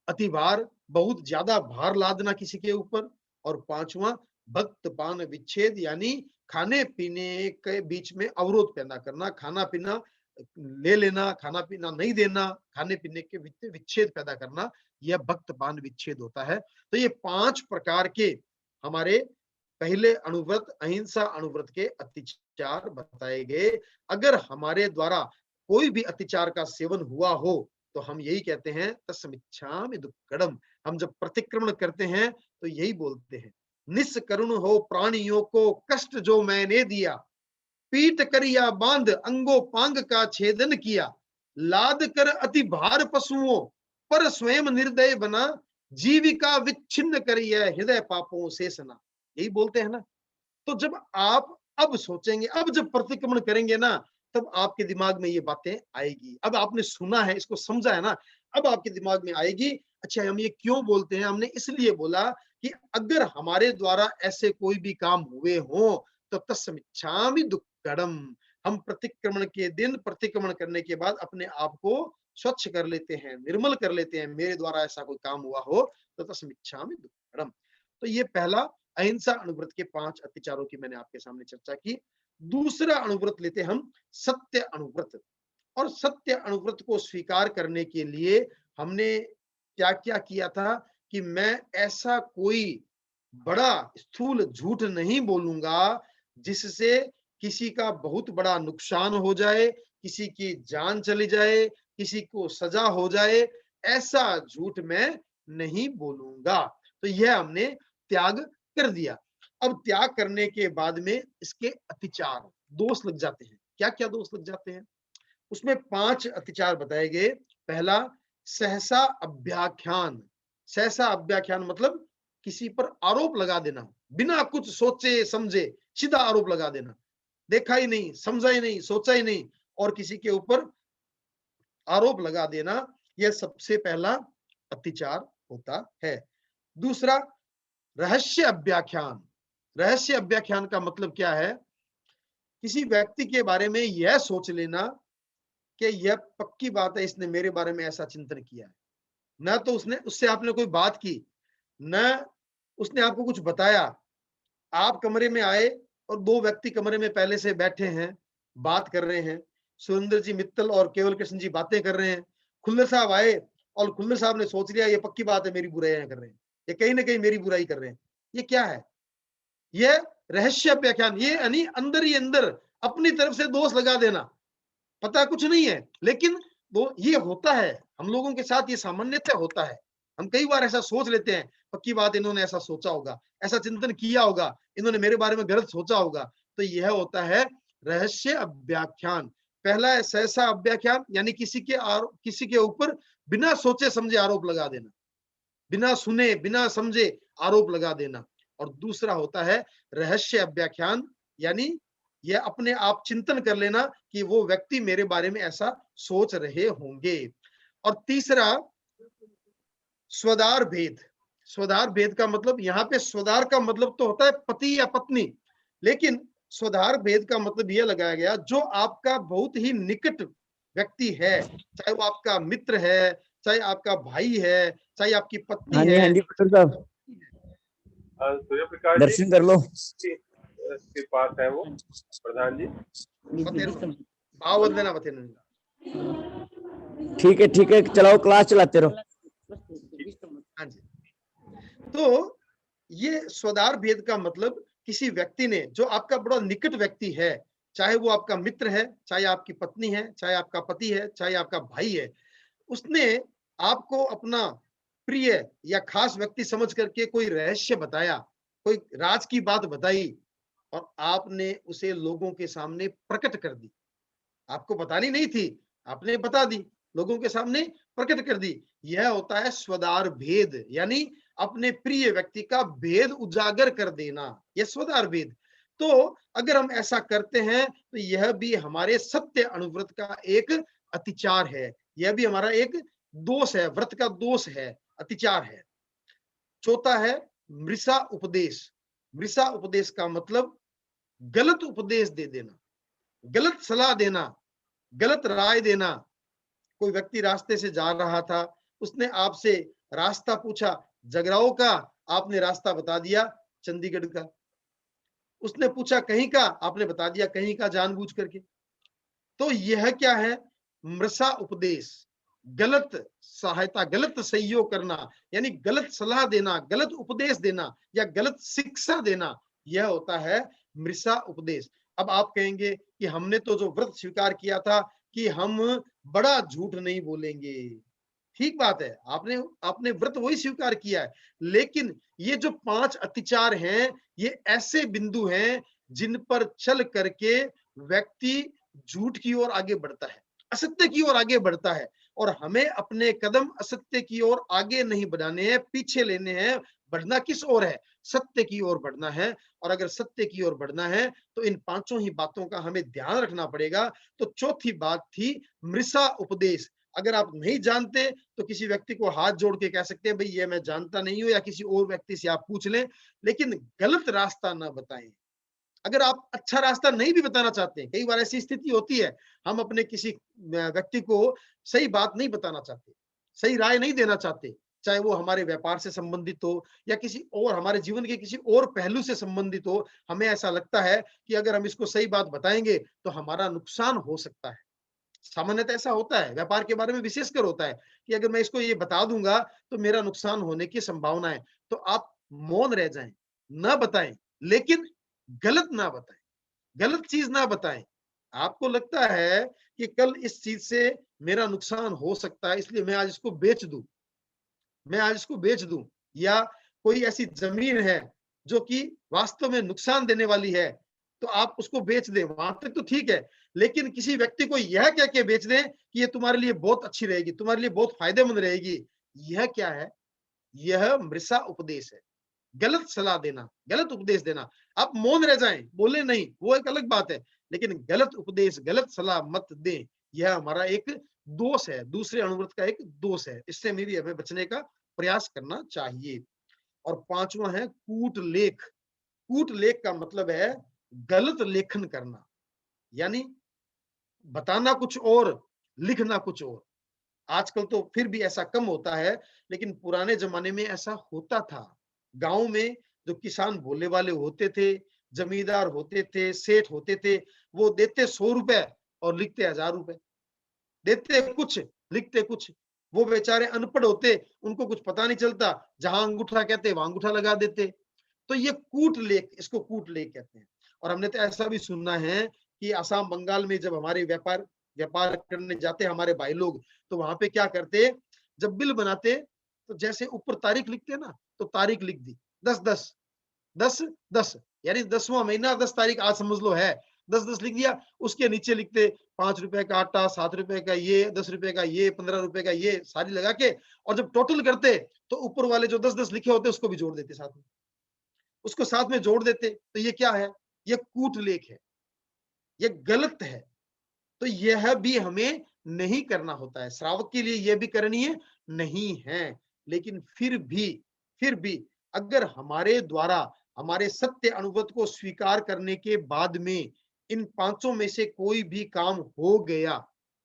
अतिभार, बहुत ज्यादा भार लादना किसी के ऊपर। और पांचवा भक्त पान विच्छेद, यानी खाने पीने के बीच में अवरोध पैदा करना, खाना पीना ले लेना, खाना पीना नहीं देना, खाने पीने के विच्छेद पैदा करना, यह भक्त पान विच्छेद होता है। तो ये 5 प्रकार के हमारे पहले अणुव्रत, अहिंसा अणुव्रत के अत्याचार बताए गए। अगर हमारे द्वारा कोई भी अत्याचार का सेवन हुआ हो तो हम यही कहते हैं तस्मिच्छामि दुक्कडम। हम जब प्रतिक्रमण करते हैं तो यही बोलते हैं, निष्करुण हो प्राणियों को कष्ट जो मैंने दिया, पीट करिया बांध अंगो पांग का छेदन किया, लाद कर अति भार पशुओं पर स्वयं निर्दय बना, जीविका विच्छिन्न करिए हृदय पापों से सना। यही बोलते हैं ना। तो जब आप अब सोचेंगे, अब जब प्रतिक्रमण करेंगे ना, तब आपके दिमाग में ये बातें आएगी। अब आपने सुना है, इसको समझा है ना, अब आपके दिमाग में आएगी, अच्छा हम ये क्यों बोलते हैं। हमने इसलिए बोला कि अगर हमारे द्वारा ऐसे कोई भी काम हुए हो तो तस्मिच्छामि दुक्कडम। हम प्रतिक्रमण के दिन, प्रतिक्रमण करने के बाद अपने आप को स्वच्छ कर लेते हैं, निर्मल कर लेते हैं। मेरे द्वारा ऐसा कोई काम हुआ हो तो तस्मिच्छामि दुक्कडम। तो ये पहला अहिंसा अणुव्रत के 5 अत्याचारों की मैंने आपके सामने चर्चा की। दूसरा अणुव्रत लेते हम सत्य अणुव्रत। और सत्य अणुव्रत को स्वीकार करने के लिए हमने क्या क्या किया था कि मैं ऐसा कोई बड़ा स्थूल झूठ नहीं बोलूंगा जिससे किसी का बहुत बड़ा नुकसान हो जाए, किसी की जान चली जाए, किसी को सजा हो जाए, ऐसा झूठ मैं नहीं बोलूंगा। तो यह हमने त्याग कर दिया। अब त्याग करने के बाद में इसके अत्याचार, दोष लग जाते हैं। क्या क्या दोष लग जाते हैं? उसमें 5 अत्याचार बताए गए। पहला, सहसा अभ्याख्यान। सहसा अभ्याख्यान मतलब किसी पर आरोप लगा देना, बिना कुछ सोचे समझे सीधा आरोप लगा देना, देखा ही नहीं, समझा ही नहीं, सोचा ही नहीं, और किसी के ऊपर आरोप लगा देना, यह सबसे पहला अत्याचार होता है। दूसरा, रहस्य अभ्याख्यान। रहस्य अभ्याख्यान का मतलब क्या है? किसी व्यक्ति के बारे में यह सोच लेना कि यह पक्की बात है, इसने मेरे बारे में ऐसा चिंतन किया है। न तो उससे आपने कोई बात की, न उसने आपको कुछ बताया। आप कमरे में आए और 2 व्यक्ति कमरे में पहले से बैठे हैं, बात कर रहे हैं। सुरेंद्र जी मित्तल और केवल कृष्ण जी बातें कर रहे हैं। खुल्लर साहब आए और खुल्लर साहब ने सोच लिया ये पक्की बात है, मेरी बुराई कर रहे हैं, ये कहीं ना कहीं मेरी बुराई कर रहे हैं। ये क्या है? ये रहस्य व्याख्यान। ये यानी अंदर ही अंदर अपनी तरफ से दोष लगा देना। पता कुछ नहीं है, लेकिन वो ये होता है, हम लोगों के साथ ये सामान्यतः होता है। हम कई बार ऐसा सोच लेते हैं, पक्की बात इन्होंने ऐसा सोचा होगा, ऐसा चिंतन किया होगा, इन्होंने मेरे बारे में गलत सोचा होगा। तो यह होता है रहस्य अभ्याख्यान। पहला है सहसा अभ्याख्यान, यानी किसी के ऊपर बिना सोचे समझे आरोप लगा देना, बिना सुने बिना समझे आरोप लगा देना। और दूसरा होता है रहस्य अभ्याख्यान, यानी यह अपने आप चिंतन कर लेना कि वो व्यक्ति मेरे बारे में ऐसा सोच रहे होंगे। और तीसरा, स्वदार भेद। स्वदार भेद का मतलब, यहाँ पे स्वदार का मतलब तो होता है पति या पत्नी, लेकिन स्वदार भेद का मतलब यह लगाया गया जो आपका बहुत ही निकट व्यक्ति है, चाहे वो आपका मित्र है, चाहे आपका भाई है, चाहे आपकी पत्नी है। हाँ जी डॉक्टर साहब, सूर्य प्रकाश दर्शन कर लो। के पास है वो प्रधान जी। भाव वंदना वचन। ठीक है, चलाओ, क्लास चलाते रहो। हाँ जी। तो ये स्वदार भेद का मतलब किसी व्यक्ति ने, जो आपका बड़ा निकट व्यक्ति है, चाहे वो आपका मित्र है, चाहे आपकी पत्नी है, चाहे आपका पति है, चाहे आपका भाई है, उसने आपको अपना प्रिय या खास व्यक्ति समझ करके कोई रहस्य बताया, कोई राज की बात बताई, और आपने उसे लोगों के सामने प्रकट कर दी। आपको बतानी नहीं थी, आपने बता दी, लोगों के सामने प्रकट कर दी। यह होता है स्वदार भेद, यानी अपने प्रिय व्यक्ति का भेद उजागर कर देना, यह स्वदार भेद। तो अगर हम ऐसा करते हैं तो यह भी हमारे सत्य अणुव्रत का एक अतिचार है, यह भी हमारा एक दोष है, व्रत का दोष है, अतिचार है। चौथा है मृषा उपदेश। मृषा उपदेश का मतलब गलत उपदेश दे देना, गलत सलाह देना, गलत राय देना। कोई व्यक्ति रास्ते से जा रहा था, उसने आपसे रास्ता पूछा जगराओं का, आपने रास्ता बता दिया चंडीगढ़ का। उसने पूछा कहीं का, आपने बता दिया कहीं का जानबूझ करके। तो यह क्या है? मृषा उपदेश, गलत सहायता, गलत सहयोग करना, यानी गलत सलाह देना, गलत उपदेश देना या गलत शिक्षा देना, यह होता है मृषा उपदेश। अब आप कहेंगे कि हमने तो जो व्रत स्वीकार किया था कि हम बड़ा झूठ नहीं बोलेंगे। ठीक बात है, आपने आपने व्रत वही स्वीकार किया है, लेकिन ये जो 5 अतिचार हैं, ये ऐसे बिंदु हैं जिन पर चल करके व्यक्ति झूठ की ओर आगे बढ़ता है, असत्य की ओर आगे बढ़ता है। और हमें अपने कदम असत्य की ओर आगे नहीं बढ़ाने हैं, पीछे लेने हैं। बढ़ना किस ओर है? सत्य की ओर बढ़ना है। और अगर सत्य की ओर बढ़ना है तो इन 5 ही बातों का हमें ध्यान रखना पड़ेगा। तो चौथी बात थी मृषा उपदेश। अगर आप नहीं जानते तो किसी व्यक्ति को हाथ जोड़ के कह सकते हैं भाई ये मैं जानता नहीं हूं, या किसी और व्यक्ति से आप पूछ लें, लेकिन गलत रास्ता ना बताएं। अगर आप अच्छा रास्ता नहीं भी बताना चाहते हैं, कई बार ऐसी स्थिति होती है, हम अपने किसी व्यक्ति को सही बात नहीं बताना चाहते, सही राय नहीं देना चाहते, चाहे वो हमारे व्यापार से संबंधित हो या किसी और हमारे जीवन के किसी और पहलू से संबंधित हो। हमें ऐसा लगता है कि अगर हम इसको सही बात बताएंगे तो हमारा नुकसान हो सकता है। सामान्यतः ऐसा होता है, व्यापार के बारे में विशेषकर होता है कि अगर मैं इसको ये बता दूंगा तो मेरा नुकसान होने की संभावना है। तो आप मौन रह जाएं, ना बताएं, लेकिन गलत ना बताएं, गलत चीज ना बताएं। आपको लगता है कि कल इस चीज से मेरा नुकसान हो सकता है, इसलिए मैं आज इसको बेच दूं, मैं आज इसको बेच दूं। या कोई ऐसी जमीन है जो कि वास्तव में नुकसान देने वाली है, तो आप उसको बेच दें, वहां तक तो ठीक है। लेकिन किसी व्यक्ति को यह कह के बेच दें कि ये तुम्हारे लिए बहुत अच्छी रहेगी, तुम्हारे लिए बहुत फायदेमंद रहेगी, यह क्या है? यह मृषा उपदेश है। गलत सलाह देना, गलत उपदेश देना। आप मौन रह जाएं, बोले नहीं, वो एक अलग बात है, लेकिन गलत उपदेश, गलत सलाह मत दें। यह हमारा एक दोष है, दूसरे अनुव्रत का एक दोष है। इससे भी हमें बचने का प्रयास करना चाहिए। और 5वां है कूट लेख। कूट लेख का मतलब है गलत लेखन करना, यानी बताना कुछ और, लिखना कुछ और। आजकल तो फिर भी ऐसा कम होता है, लेकिन पुराने जमाने में ऐसा होता था। गांव में जो किसान भोले वाले होते थे, जमींदार होते थे, सेठ होते थे, वो देते 100 रुपए और लिखते 1000 रुपए। देते कुछ, लिखते कुछ। वो बेचारे अनपढ़ होते, उनको कुछ पता नहीं चलता, जहां अंगूठा कहते वहां अंगूठा लगा देते। तो ये कूट लेख, इसको कूट लेख कहते हैं। और हमने तो ऐसा भी सुना है कि असम बंगाल में जब हमारे व्यापार व्यापार करने जाते हमारे भाई लोग, तो वहां पे क्या करते, जब बिल बनाते तो जैसे ऊपर तारीख लिखते ना, तो तारीख लिख दी 10-10, 10-10, यानी 10वां महीना 10 तारीख आज समझ लो है, 10-10 लिख दिया। उसके नीचे लिखते 5 रुपए का आटा, 7 रुपए का ये, 10 रुपए का ये, 15 रुपए का ये, सारी लगा के। और जब टोटल करते तो ऊपर वाले जो 10-10 लिखे होते उसको भी जोड़ देते साथ में, उसको साथ में जोड़ देते। तो ये क्या है? ये कूट लेख है, ये गलत है। तो यह भी हमें नहीं करना होता है, श्रावक के लिए यह भी करणीय नहीं है। लेकिन फिर भी अगर हमारे द्वारा हमारे सत्य अनुभव को स्वीकार करने के बाद में इन 5 में से कोई भी काम हो गया,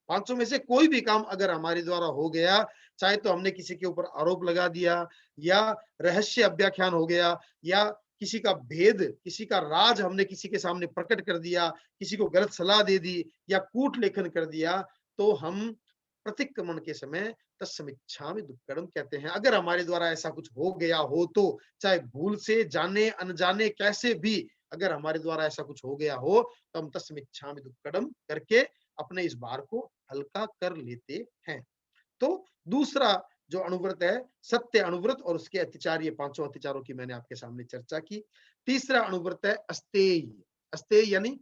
5 में से कोई भी काम अगर हमारे द्वारा हो गया, चाहे तो हमने किसी के ऊपर आरोप लगा दिया, या रहस्य अभ्याख्यान हो गया, या किसी का भेद, किसी का राज हमने किसी के सामने प्रकट कर दिया, किसी को गलत सलाह दे दी या कूट लेखन कर दिया, तो हम प्रतिक्रमण के समय तस्मिच्छामि दुक्कडम कहते हैं। अगर हमारे द्वारा ऐसा कुछ हो गया हो, तो चाहे भूल से, जाने अनजाने, कैसे भी अगर हमारे द्वारा ऐसा कुछ हो गया हो, तो हम तस्मिच्छामि दुक्कडम करके अपने इस भार को हल्का कर लेते हैं। तो दूसरा जो अनुव्रत है सत्य अनुव्रत, और उसके अतिचार, ये 5 अतिचारों की मैंने आपके सामने चर्चा की। तीसरा अनुव्रत है अस्तेय। अस्तेय यानी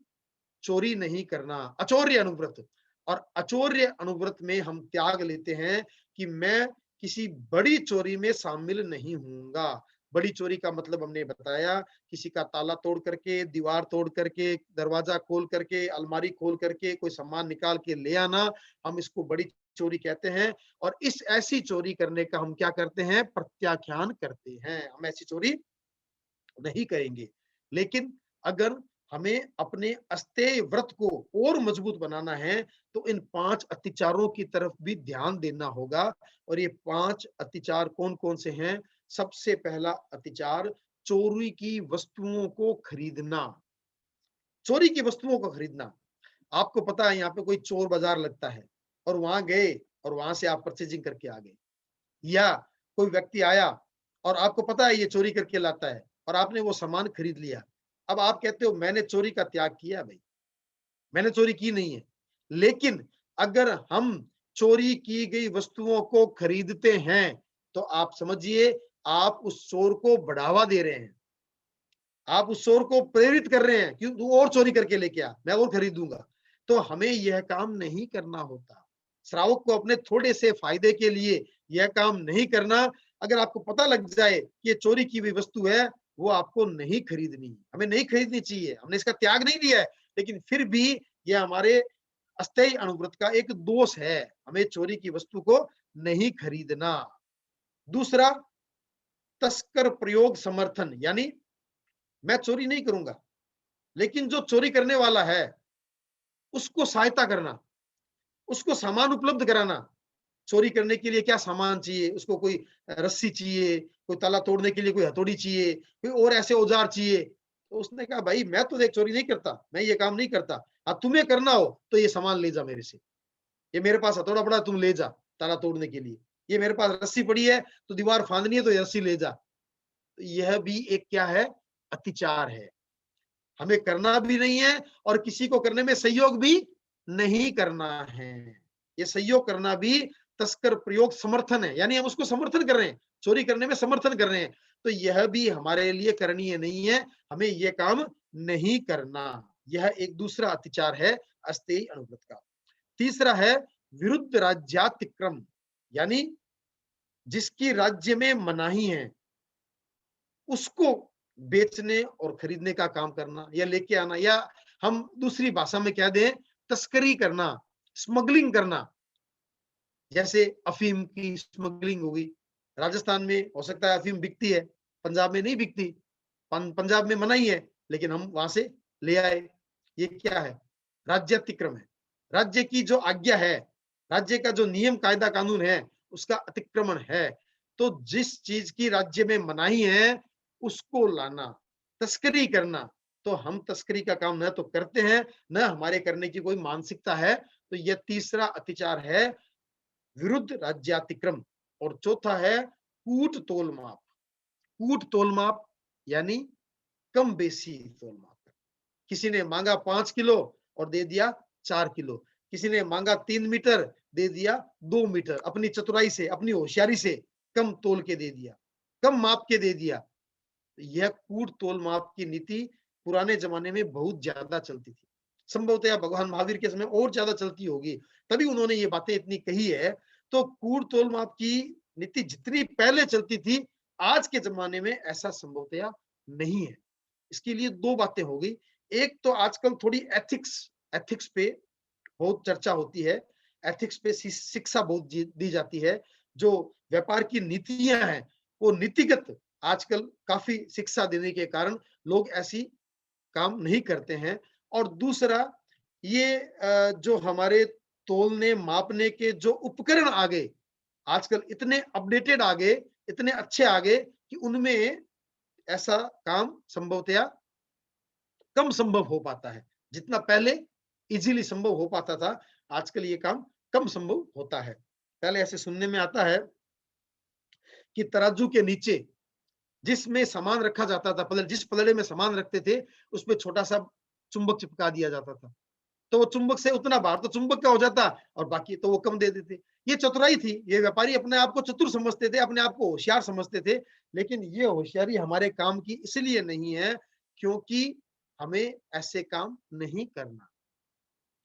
चोरी नहीं करना, अचौर्य अनुव्रत। और अचौर्य अनुव्रत में हम त्याग लेते हैं कि मैं किसी बड़ी चोरी में शामिल नहीं होऊंगा। बड़ी चोरी का मतलब हमने बताया, किसी का ताला तोड़ करके, दीवार तोड़ करके, दरवाजा खोल करके, अलमारी खोल करके कोई सामान निकाल के ले आना, हम इसको बड़ी चोरी कहते हैं। और इस ऐसी चोरी करने का हम क्या करते हैं? प्रत्याख्यान करते हैं। हम ऐसी चोरी नहीं करेंगे। लेकिन अगर हमें अपने अस्तेय व्रत को और मजबूत बनाना है तो इन 5 अतिचारों की तरफ भी ध्यान देना होगा। और ये 5 अतिचार कौन-कौन से हैं? सबसे पहला अतिचार चोरी की वस्तुओं को खरीदना। चोरी की वस्तुओं को खरीदना। आपको पता है यहाँ पे कोई चोर बाजार लगता है और वहां गए और वहां से आप परचेजिंग करके आ गए, या कोई व्यक्ति आया और आपको पता है ये चोरी करके लाता है और आपने वो सामान खरीद लिया। अब आप कहते हो मैंने चोरी का त्याग किया भाई, मैंने चोरी की नहीं है। लेकिन अगर हम चोरी की गई वस्तुओं को खरीदते हैं तो आप समझिए आप उस चोर को बढ़ावा दे रहे हैं, आप उस चोर को प्रेरित कर रहे हैं कि तू और चोरी करके लेके आ, मैं और खरीदूंगा। तो हमें यह काम नहीं करना होता। श्रावक को अपने थोड़े से फायदे के लिए यह काम नहीं करना। अगर आपको पता लग जाए कि ये चोरी की हुई वस्तु है, वो आपको नहीं खरीदनी, हमें नहीं खरीदनी चाहिए। हमने इसका त्याग नहीं दिया है, लेकिन फिर भी यह हमारे अस्थायी अनुव्रत का एक दोष है, हमें चोरी की वस्तु को नहीं खरीदना। दूसरा, तस्कर प्रयोग समर्थन, यानी मैं चोरी नहीं करूंगा, लेकिन जो चोरी करने वाला है उसको सहायता करना, उसको सामान उपलब्ध कराना। चोरी करने के लिए क्या सामान चाहिए, उसको कोई रस्सी चाहिए, कोई ताला तोड़ने के लिए कोई हथौड़ी चाहिए, कोई और ऐसे औजार चाहिए। तो उसने कहा भाई मैं तो देख चोरी नहीं करता, मैं ये काम नहीं करता, अब तुम्हें करना हो तो ये सामान ले जा मेरे से, ये मेरे पास हथौड़ा पड़ा तुम ले जा ताला तोड़ने के लिए, ये मेरे पास रस्सी पड़ी है तो दीवार फांदनी है तो ये रस्सी ले जा। तो यह भी एक क्या है, अतिचार है। हमें करना भी नहीं है और किसी को करने में सहयोग भी नहीं करना है। ये सहयोग करना भी तस्कर प्रयोग समर्थन है, यानी हम उसको समर्थन कर रहे हैं, चोरी करने में समर्थन कर रहे हैं। तो यह भी हमारे लिए करणीय नहीं है, हमें यह काम नहीं करना। यह एक दूसरा अतिचार है अस्तेय अनुव्रत का। तीसरा है विरुद्ध राज्यातिक्रम, यानी जिसकी राज्य में मनाही है उसको बेचने और खरीदने का काम करना या लेके आना, या हम दूसरी भाषा में कह दें तस्करी करना, स्मगलिंग करना। जैसे अफीम की स्मगलिंग होगी, राजस्थान में हो सकता है अफीम बिकती है, पंजाब में नहीं बिकती, पंजाब में मनाही है, लेकिन हम वहां से ले आए। ये क्या है, राज्यातिक्रम है। राज्य की जो आज्ञा है, राज्य का जो नियम कायदा कानून है, उसका अतिक्रमण है। तो जिस चीज की राज्य में मनाही है उसको लाना, तस्करी करना, तो हम तस्करी का काम न तो करते हैं, न हमारे करने की कोई मानसिकता है। तो यह तीसरा अतिचार है, विरुद्ध राज्यातिक्रम। और चौथा है कूट तोल माप। कूट तोल माप यानी कम बेसी तोल माप। किसी ने मांगा 5 किलो और दे दिया 4 किलो, किसी ने मांगा 3 मीटर दे दिया 2 मीटर, अपनी चतुराई से अपनी होशियारी से कम तोल के दे दिया, कम माप के दे दिया। यह कूट तोल माप की नीति पुराने जमाने में बहुत ज्यादा चलती थी, संभवतः भगवान महावीर के समय और ज्यादा चलती होगी, तभी उन्होंने ये बातें इतनी कही है। तो कूट तोल माप की नीति जितनी पहले चलती थी, आज के जमाने में ऐसा संभवतः नहीं है। इसके लिए दो बातें हो गई। एक तो आजकल थोड़ी एथिक्स पे बहुत चर्चा होती है, एथिक्स पे शिक्षा बहुत दी जाती है। जो व्यापार की नीतियां हैं वो नीतिगत आजकल काफी शिक्षा देने के कारण लोग ऐसी काम नहीं करते हैं। और दूसरा, ये जो हमारे तोलने मापने के जो उपकरण आ गए आजकल, इतने अपडेटेड आ गए, इतने अच्छे आ गए कि उनमें ऐसा काम संभवतया कम संभव हो पाता है। जितना पहले इजीली संभव हो पाता था, आजकल ये काम कम संभव होता है। पहले ऐसे सुनने में आता है कि तराजू के नीचे जिसमें सामान रखा जाता था, जिस पलड़े में सामान रखते थे उसमें छोटा सा चुंबक चिपका दिया जाता था, तो वो चुंबक से उतना भार तो चुंबक का हो जाता और बाकी तो वो कम दे देते। ये चतुराई थी, ये व्यापारी अपने आप को चतुर समझते थे, अपने आप को होशियार समझते थे। लेकिन ये होशियारी हमारे काम की इसलिए नहीं है क्योंकि हमें ऐसे काम नहीं करना,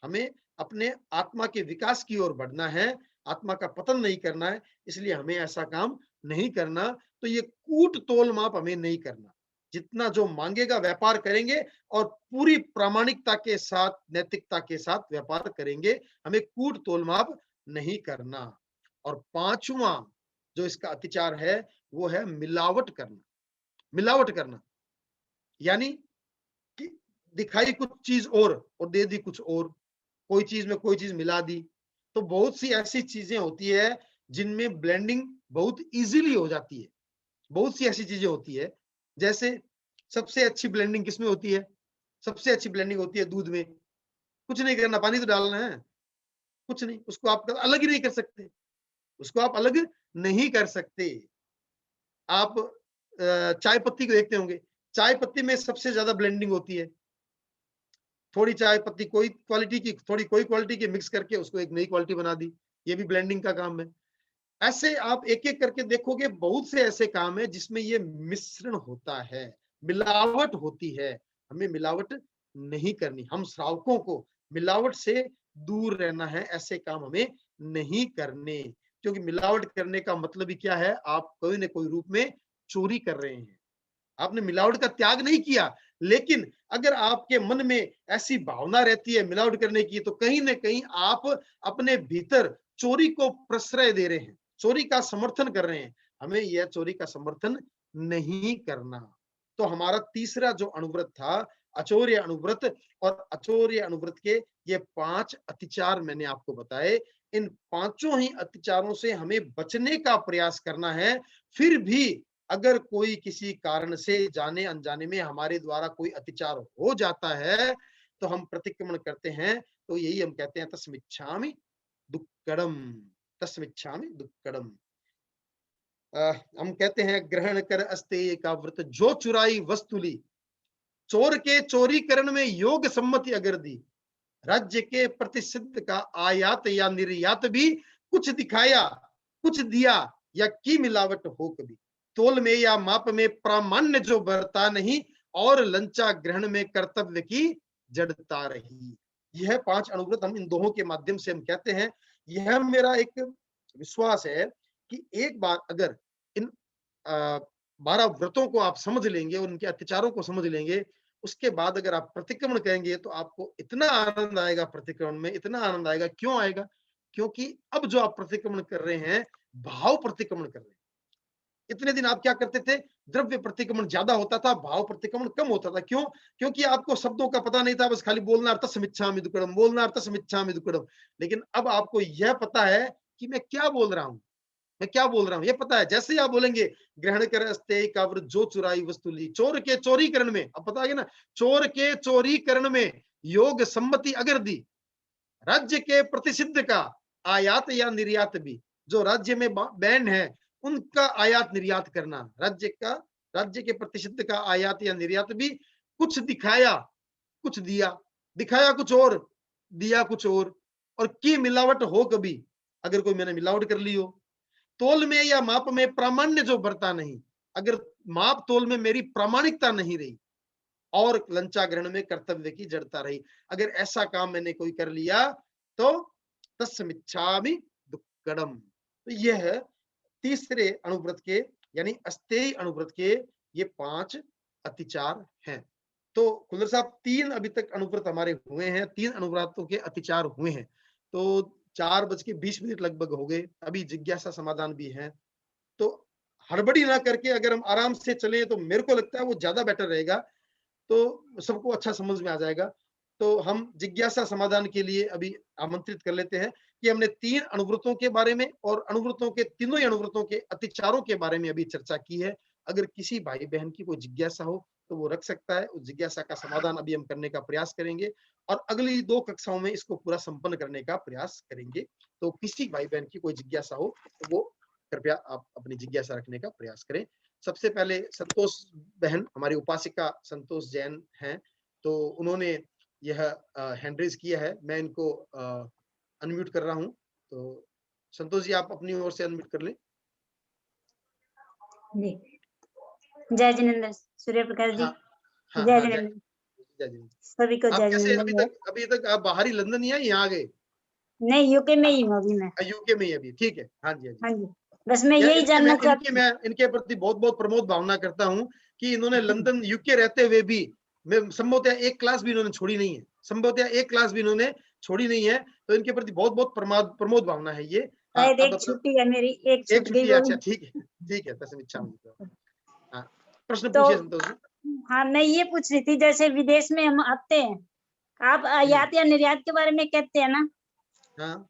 हमें अपने आत्मा के विकास की ओर बढ़ना है, आत्मा का पतन नहीं करना है, इसलिए हमें ऐसा काम नहीं करना। तो ये कूट तोल माप हमें नहीं करना, जितना जो मांगेगा व्यापार करेंगे और पूरी प्रामाणिकता के साथ, नैतिकता के साथ व्यापार करेंगे, हमें कूट तोल माप नहीं करना। और पांचवा जो इसका अतिचार है वो है मिलावट करना। मिलावट करना यानी कि दिखाई कुछ चीज और दे दी कुछ और, कोई चीज में कोई चीज मिला दी। तो बहुत सी ऐसी चीजें होती है जिनमें ब्लेंडिंग बहुत इजीली हो जाती है। बहुत सी ऐसी चीजें होती है, जैसे सबसे अच्छी ब्लेंडिंग किसमें होती है? सबसे अच्छी ब्लेंडिंग होती है दूध में। कुछ नहीं करना, पानी तो डालना है, कुछ नहीं, उसको आप अलग ही नहीं कर सकते, उसको आप अलग नहीं कर सकते। आप चाय पत्ती को देखते होंगे, चाय पत्ती में सबसे ज्यादा ब्लेंडिंग होती है। थोड़ी चाय पत्ती कोई क्वालिटी की, थोड़ी कोई क्वालिटी की मिक्स करके उसको एक नई क्वालिटी बना दी, ये भी ब्लेंडिंग का काम है। ऐसे आप एक एक करके देखोगे, बहुत से ऐसे काम है जिसमें ये मिश्रण होता है, मिलावट होती है। हमें मिलावट नहीं करनी, हम श्रावकों को मिलावट से दूर रहना है, ऐसे काम हमें नहीं करने, क्योंकि मिलावट करने का मतलब ही क्या है? आप कोई न कोई रूप में चोरी कर रहे हैं। आपने मिलावट का त्याग नहीं किया, लेकिन अगर आपके मन में ऐसी भावना रहती है मिलावट करने की, तो कहीं ना कहीं आप अपने भीतर चोरी को प्रश्रय दे रहे हैं, चोरी का समर्थन कर रहे हैं। हमें यह चोरी का समर्थन नहीं करना। तो हमारा तीसरा जो अनुव्रत था, अचौर्य अनुव्रत, और अचौर्य अनुव्रत के ये 5 अतिचार मैंने आपको बताए। इन पांचों ही अतिचारों से हमें बचने का प्रयास करना है। फिर भी अगर कोई किसी कारण से जाने अनजाने में हमारे द्वारा कोई अतिचार हो जाता है, तो हम प्रतिक्रमण करते हैं। तो यही हम कहते हैं तस्मिच्छामि दुक्कडम, तस्मिच्छामि दुक्कडम। हम कहते हैं ग्रहण कर अस्तेय का व्रत, जो चुराई वस्तु ली, चोर के चोरी करण में योग सम्मति अगर दी, राज्य के प्रतिसिद्ध का आयात या निर्यात भी, कुछ दिखाया कुछ दिया या की मिलावट हो कभी, तोल में या माप में प्रामाण्य जो बरता नहीं, और लंचा ग्रहण में कर्तव्य की जड़ता रही। यह 5 अनुव्रत हम इन दोहों के माध्यम से हम कहते हैं। यह मेरा एक विश्वास है कि एक बार अगर इन 12 व्रतों को आप समझ लेंगे और उनके अत्याचारों को समझ लेंगे, उसके बाद अगर आप प्रतिक्रमण करेंगे, तो आपको इतना आनंद आएगा प्रतिक्रमण में, इतना आनंद आएगा। क्यों आएगा? क्योंकि अब जो आप प्रतिक्रमण कर रहे हैं, भाव प्रतिक्रमण कर रहे हैं। इतने दिन आप क्या करते थे? द्रव्य प्रतिक्रमण ज्यादा होता था, भाव प्रतिक्रमण कम होता था। क्यों? क्योंकि आपको शब्दों का पता नहीं था, बस खाली बोलना अर्थसमिच्छामि दुक्कडम, बोलना अर्थसमिच्छामि दुक्कडम। लेकिन अब आपको यह पता है कि मैं क्या बोल रहा हूं, मैं क्या बोल रहा हूं, ये पता है। जैसे ही आप बोलेंगे ग्रहण कर अस्तेय का व्रत, जो चुराई वस्तु ली, चोर के चोरी करण में, अब पता है ना, चोर के चोरी करण में योग सम्मति अगर दी, राज्य के प्रतिसिद्ध का आयात या निर्यात भी, जो राज्य में बैन है उनका आयात निर्यात करना, राज्य के प्रतिसिद्ध का आयात या निर्यात भी, कुछ दिखाया कुछ दिया, दिखाया कुछ और दिया कुछ और की मिलावट हो कभी, अगर कोई मैंने मिलावट कर ली हो, तोल में या माप में प्रामाण्य जो बरता नहीं, अगर माप तोल में मेरी प्रामाणिकता नहीं रही, और लंचा ग्रहण में कर्तव्य की जड़ता रही, अगर ऐसा काम मैंने कोई कर लिया, तो तस्मिच्छामि दुक्कडम। तो यह है तीसरे अनुव्रत के, यानी अस्तेय अनुव्रत के ये 5 अतिचार हैं। तो कुलर साहब 3 अभी तक अनुव्रत हमारे हुए हैं, 3 अनुव्रतों के अतिचार हुए हैं। तो 4:20 लगभग हो गए। अभी जिज्ञासा समाधान भी है, तो हड़बड़ी ना करके अगर हम आराम से चले, तो मेरे को लगता है वो ज्यादा बेटर रहेगा, तो सबको अच्छा समझ में आ जाएगा। तो हम जिज्ञासा समाधान के लिए अभी आमंत्रित कर लेते हैं कि हमने 3 अनुव्रतों के बारे में और अनुव्रतों के, तीनों ही अनुव्रतों के अतिचारों के बारे में अभी चर्चा की है। अगर किसी भाई बहन की कोई जिज्ञासा हो तो वो रख सकता है, उस जिज्ञासा का समाधान अभी हम करने का प्रयास करेंगे, और अगली 2 कक्षाओं में इसको पूरा संपन्न करने का प्रयास करेंगे। तो किसी भाई बहन की कोई जिज्ञासा हो तो वो कृपया आप अपनी जिज्ञासा रखने का प्रयास करें। सबसे पहले संतोष बहन, हमारी उपासिका संतोष जैन हैं, तो उन्होंने यह हैंड रेज किया है, मैं इनको अनम्यूट कर रहा हूं। तो संतोष जी, आप अपनी ओर से अनम्यूट कर लें। जी, जय जिनेंद्र सूर्य प्रकाश जी। हाँ, जय हाँ, जिनेंद्र, जय जिनेंद्र। सभी को आप जय कैसे जिनेंद्र। अभी तक आप बाहरी लंदन ही है, यहाँ आ गए? नहीं, यूके में ही हूँ अभी मैं। यूके में ही अभी, ठीक है। हाँ जी, हाँ जी, बस मैं यही जानना चाहती हूँ। मैं इनके प्रति बहुत बहुत प्रमोद भावना करता हूँ कि इन्होंने लंदन यूके रहते हुए भी, मैं संभवतः एक क्लास भी इन्होंने छोड़ी नहीं है, संभवतः एक क्लास भी इन्होंने छोड़ी नहीं है। तो इनके प्रति बहुत बहुत प्रमोद भावना है ये। शायद एक छुट्टी है मेरी, एक छुट्टी। अच्छा, ठीक है, तस्मिच्छामि। हाँ, प्रश्न तो पूछिए संतोष जी। हाँ, मैं ये पूछ रही थी, जैसे विदेश में हम आते हैं, आप आयात या निर्यात के बारे में कहते हैं ना, हाँ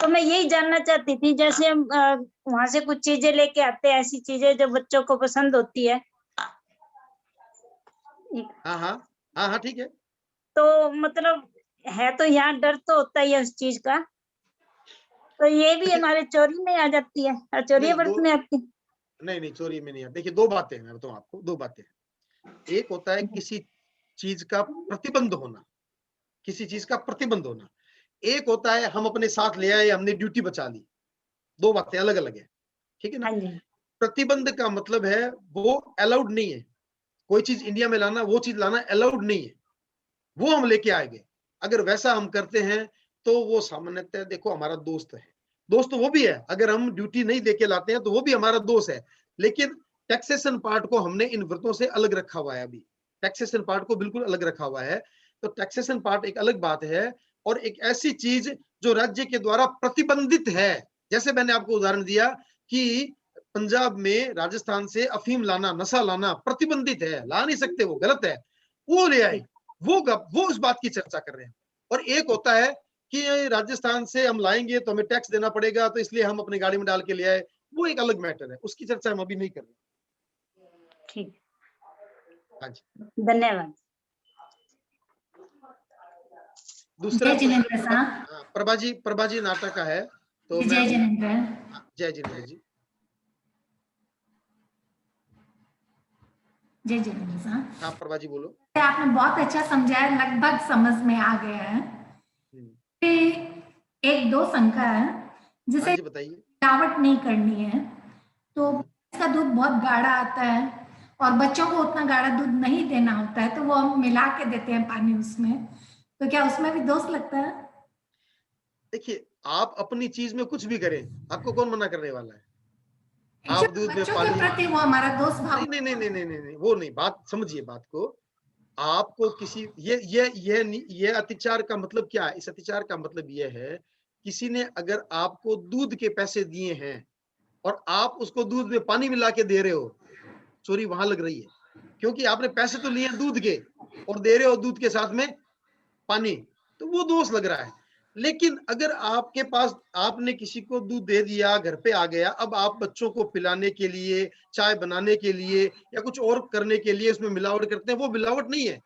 तो मैं यही जानना चाहती थी, जैसे हम वहां से कुछ चीजें लेके आते हैं, ऐसी चीजें जो बच्चों को पसंद होती है, हाँ हाँ हाँ हाँ ठीक है। तो मतलब है तो यहाँ डर तो होता ही है उस चीज का, तो ये भी देखिए, हमारे चोरी में आ जाती है, और चोरी नहीं व्रत में आती है। नहीं चोरी में नहीं है। देखिए, दो बातें हैं, मैं बताऊं आपको, दो बातें हैं। एक होता है किसी चीज का प्रतिबंध होना, किसी चीज का प्रतिबंध होना। एक होता है हम अपने साथ ले आए, हमने ड्यूटी बचा ली। दो बातें अलग अलग है, ठीक है ना। हाँ जी, प्रतिबंध का मतलब है वो अलाउड नहीं है, कोई चीज इंडिया में लाना, वो चीज लाना अलाउड नहीं है, वो हम लेके आएंगे। अगर वैसा हम करते हैं तो वो सामान्यतः, देखो हमारा दोस्त है, दोस्त तो वो भी है। अगर हम ड्यूटी नहीं लेके लाते हैं तो वो भी हमारा दोस्त है। लेकिन टैक्सेशन पार्ट को हमने इन व्रतों से अलग रखा हुआ है। अभी टैक्सेशन पार्ट को बिल्कुल अलग रखा हुआ है। तो टैक्सेशन पार्ट एक अलग बात है, और एक ऐसी चीज जो राज्य के द्वारा प्रतिबंधित है। जैसे मैंने आपको उदाहरण दिया कि पंजाब में राजस्थान से अफीम लाना, नशा लाना प्रतिबंधित है, ला नहीं सकते, वो गलत है, वो ले आए, वो उस बात की चर्चा कर रहे हैं। और एक होता है कि राजस्थान से हम लाएंगे तो हमें टैक्स देना पड़ेगा, तो इसलिए हम अपनी गाड़ी में डाल के ले आए, वो एक अलग मैटर है, उसकी चर्चा हम अभी नहीं कर रहे। ठीक, हाँ जी, धन्यवाद। दूसरा जय जिनेंद्र प्रश्न साहब। प्रभा जी नाटक का है, तो मैं जय जिनेंद्र। जय जिनेंद्र जी। जय जिनेंद्र साहब। हाँ प्रभा जी बोलो। आपने बहुत अच्छा समझाया, लगभग समझ में आ गया है। एक दो शंका है, जिसे हाँ जी बताइए। मिलावट नहीं करनी है, तो इसका दूध बहुत गाढ़ा आता है और बच्चों को उतना गाढ़ा दूध नहीं देना होता है, तो वो हम मिला के देते हैं पानी उसमें, तो क्या उसमें भी दोष लगता है? देखिए, आप अपनी चीज में कुछ भी करें, आपको कौन मना करने वाला है। आप Actually, दूध में बच्चों के पानी, प्रति वो हमारा दोष भाव। नहीं नहीं नहीं नहीं नहीं नहीं, वो नहीं, बात समझिए बात को। आपको किसी ये अतिचार का मतलब क्या है? इस अतिचार का मतलब ये है, किसी ने अगर आपको दूध के पैसे दिए हैं और आप उसको दूध में पानी मिला के दे रहे हो, चोरी वहां लग रही है, क्योंकि आपने पैसे तो लिए दूध के और दे रहे हो दूध के साथ में पानी, तो वो दोष लग रहा है। लेकिन अगर आपके पास, आपने किसी को दूध दे दिया, घर पे आ गया, अब आप बच्चों को पिलाने के लिए, चाय बनाने के लिए या कुछ और करने के लिए उसमें मिलावट करते हैं, वो मिलावट नहीं है।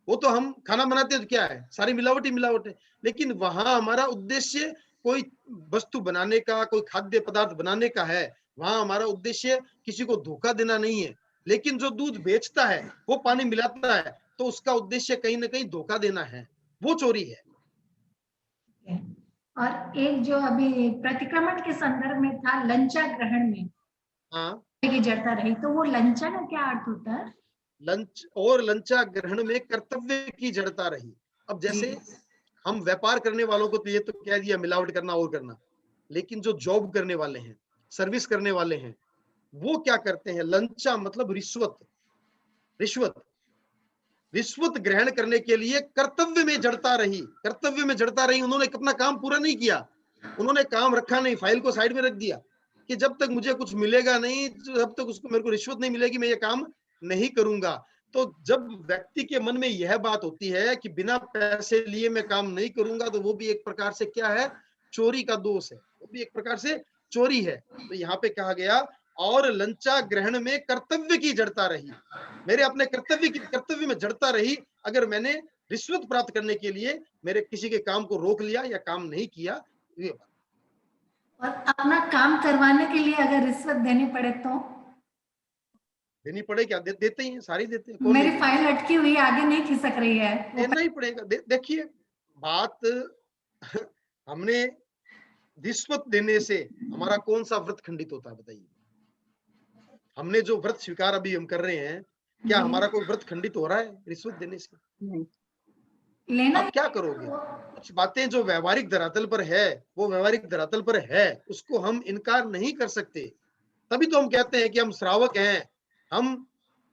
वो तो हम खाना बनाते हैं तो क्या है, सारी मिलावट ही मिलावट है। लेकिन वहां हमारा उद्देश्य कोई वस्तु बनाने का, कोई खाद्य पदार्थ बनाने का है, वहां हमारा उद्देश्य किसी को धोखा देना नहीं है। लेकिन जो दूध बेचता है, वो पानी मिलाता है, तो उसका उद्देश्य कहीं ना कहीं धोखा देना है, वो चोरी है। और एक जो अभी प्रतिक्रमण के संदर्भ में था, लंचा ग्रहण में हाँ, की जड़ता रही, तो वो लंचा का क्या अर्थ होता है? लंचा ग्रहण में कर्तव्य की जड़ता रही। अब जैसे हम व्यापार करने वालों को तो ये तो कह दिया मिलावट करना और करना, लेकिन जो जॉब करने वाले हैं, सर्विस करने वाले हैं, वो क्या करते हैं? लंचा मतलब रिश्वत, रिश्वत रिश्वत ग्रहण करने के लिए कर्तव्य में जड़ता रही, कर्तव्य में जड़ता रही। उन्होंने अपना काम पूरा नहीं किया, उन्होंने काम रखा नहीं, फाइल को साइड में रख दिया कि जब तक मुझे कुछ मिलेगा नहीं, जब तक उसको मेरे को रिश्वत नहीं मिलेगी, मैं ये काम नहीं करूंगा। तो जब व्यक्ति के मन में यह बात होती है कि बिना पैसे लिए मैं काम नहीं करूंगा, तो वो भी एक प्रकार से क्या है? चोरी का दोष है, वो भी एक प्रकार से चोरी है। तो यहाँ पे कहा गया, और लंचा ग्रहण में कर्तव्य की जड़ता रही, मेरे अपने कर्तव्य में जड़ता रही। अगर मैंने रिश्वत प्राप्त करने के लिए मेरे किसी के काम को रोक लिया या काम नहीं किया, ये बात। और अपना काम करवाने के लिए अगर रिश्वत देनी पड़े तो देनी पड़े क्या? देते ही हैं, सारी देते हैं। कौन मेरी नहीं फाइल अटकी हुई आगे नहीं खिसक रही है, देना ही पड़ेगा। देखिए बात, हमने रिश्वत देने से हमारा कौन सा व्रत खंडित होता है बताइए? हमने जो व्रत स्वीकार अभी हम कर रहे हैं, क्या हमारा कोई व्रत खंडित हो रहा है रिश्वत देने से? लेना। आप क्या करोगे? कुछ बातें जो व्यवहारिक धरातल पर है, वो व्यवहारिक धरातल पर है, उसको हम इनकार नहीं कर सकते। तभी तो हम कहते हैं कि हम श्रावक हैं। हम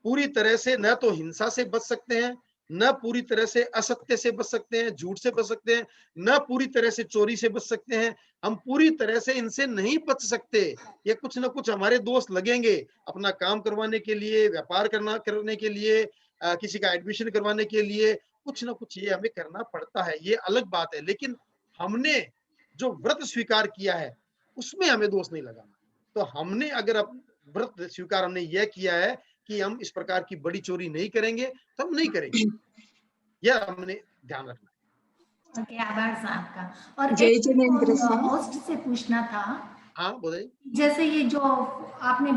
पूरी तरह से न तो हिंसा से बच सकते हैं, न पूरी तरह से असत्य से बच सकते हैं, झूठ से बच सकते हैं, न पूरी तरह से चोरी से बच सकते हैं। हम पूरी तरह से इनसे नहीं बच सकते। ये कुछ ना कुछ हमारे दोस्त लगेंगे अपना काम करवाने के लिए, व्यापार करने के लिए, किसी का एडमिशन करवाने के लिए, कुछ ना कुछ ये हमें करना पड़ता है, ये अलग बात है। लेकिन हमने जो व्रत स्वीकार किया है उसमें हमें दोष नहीं लगाना। तो हमने अगर व्रत स्वीकार हमने यह किया है कि हम इस प्रकार की बड़ी चोरी नहीं करेंगे, तो हम नहीं करेंगे, यह हमने ध्यान रखना है। ओके, आभार साहब का। और जय एक जिनेंद्र सर। होस्ट से पूछना था, हाँ बोले। जैसे ये जो आपने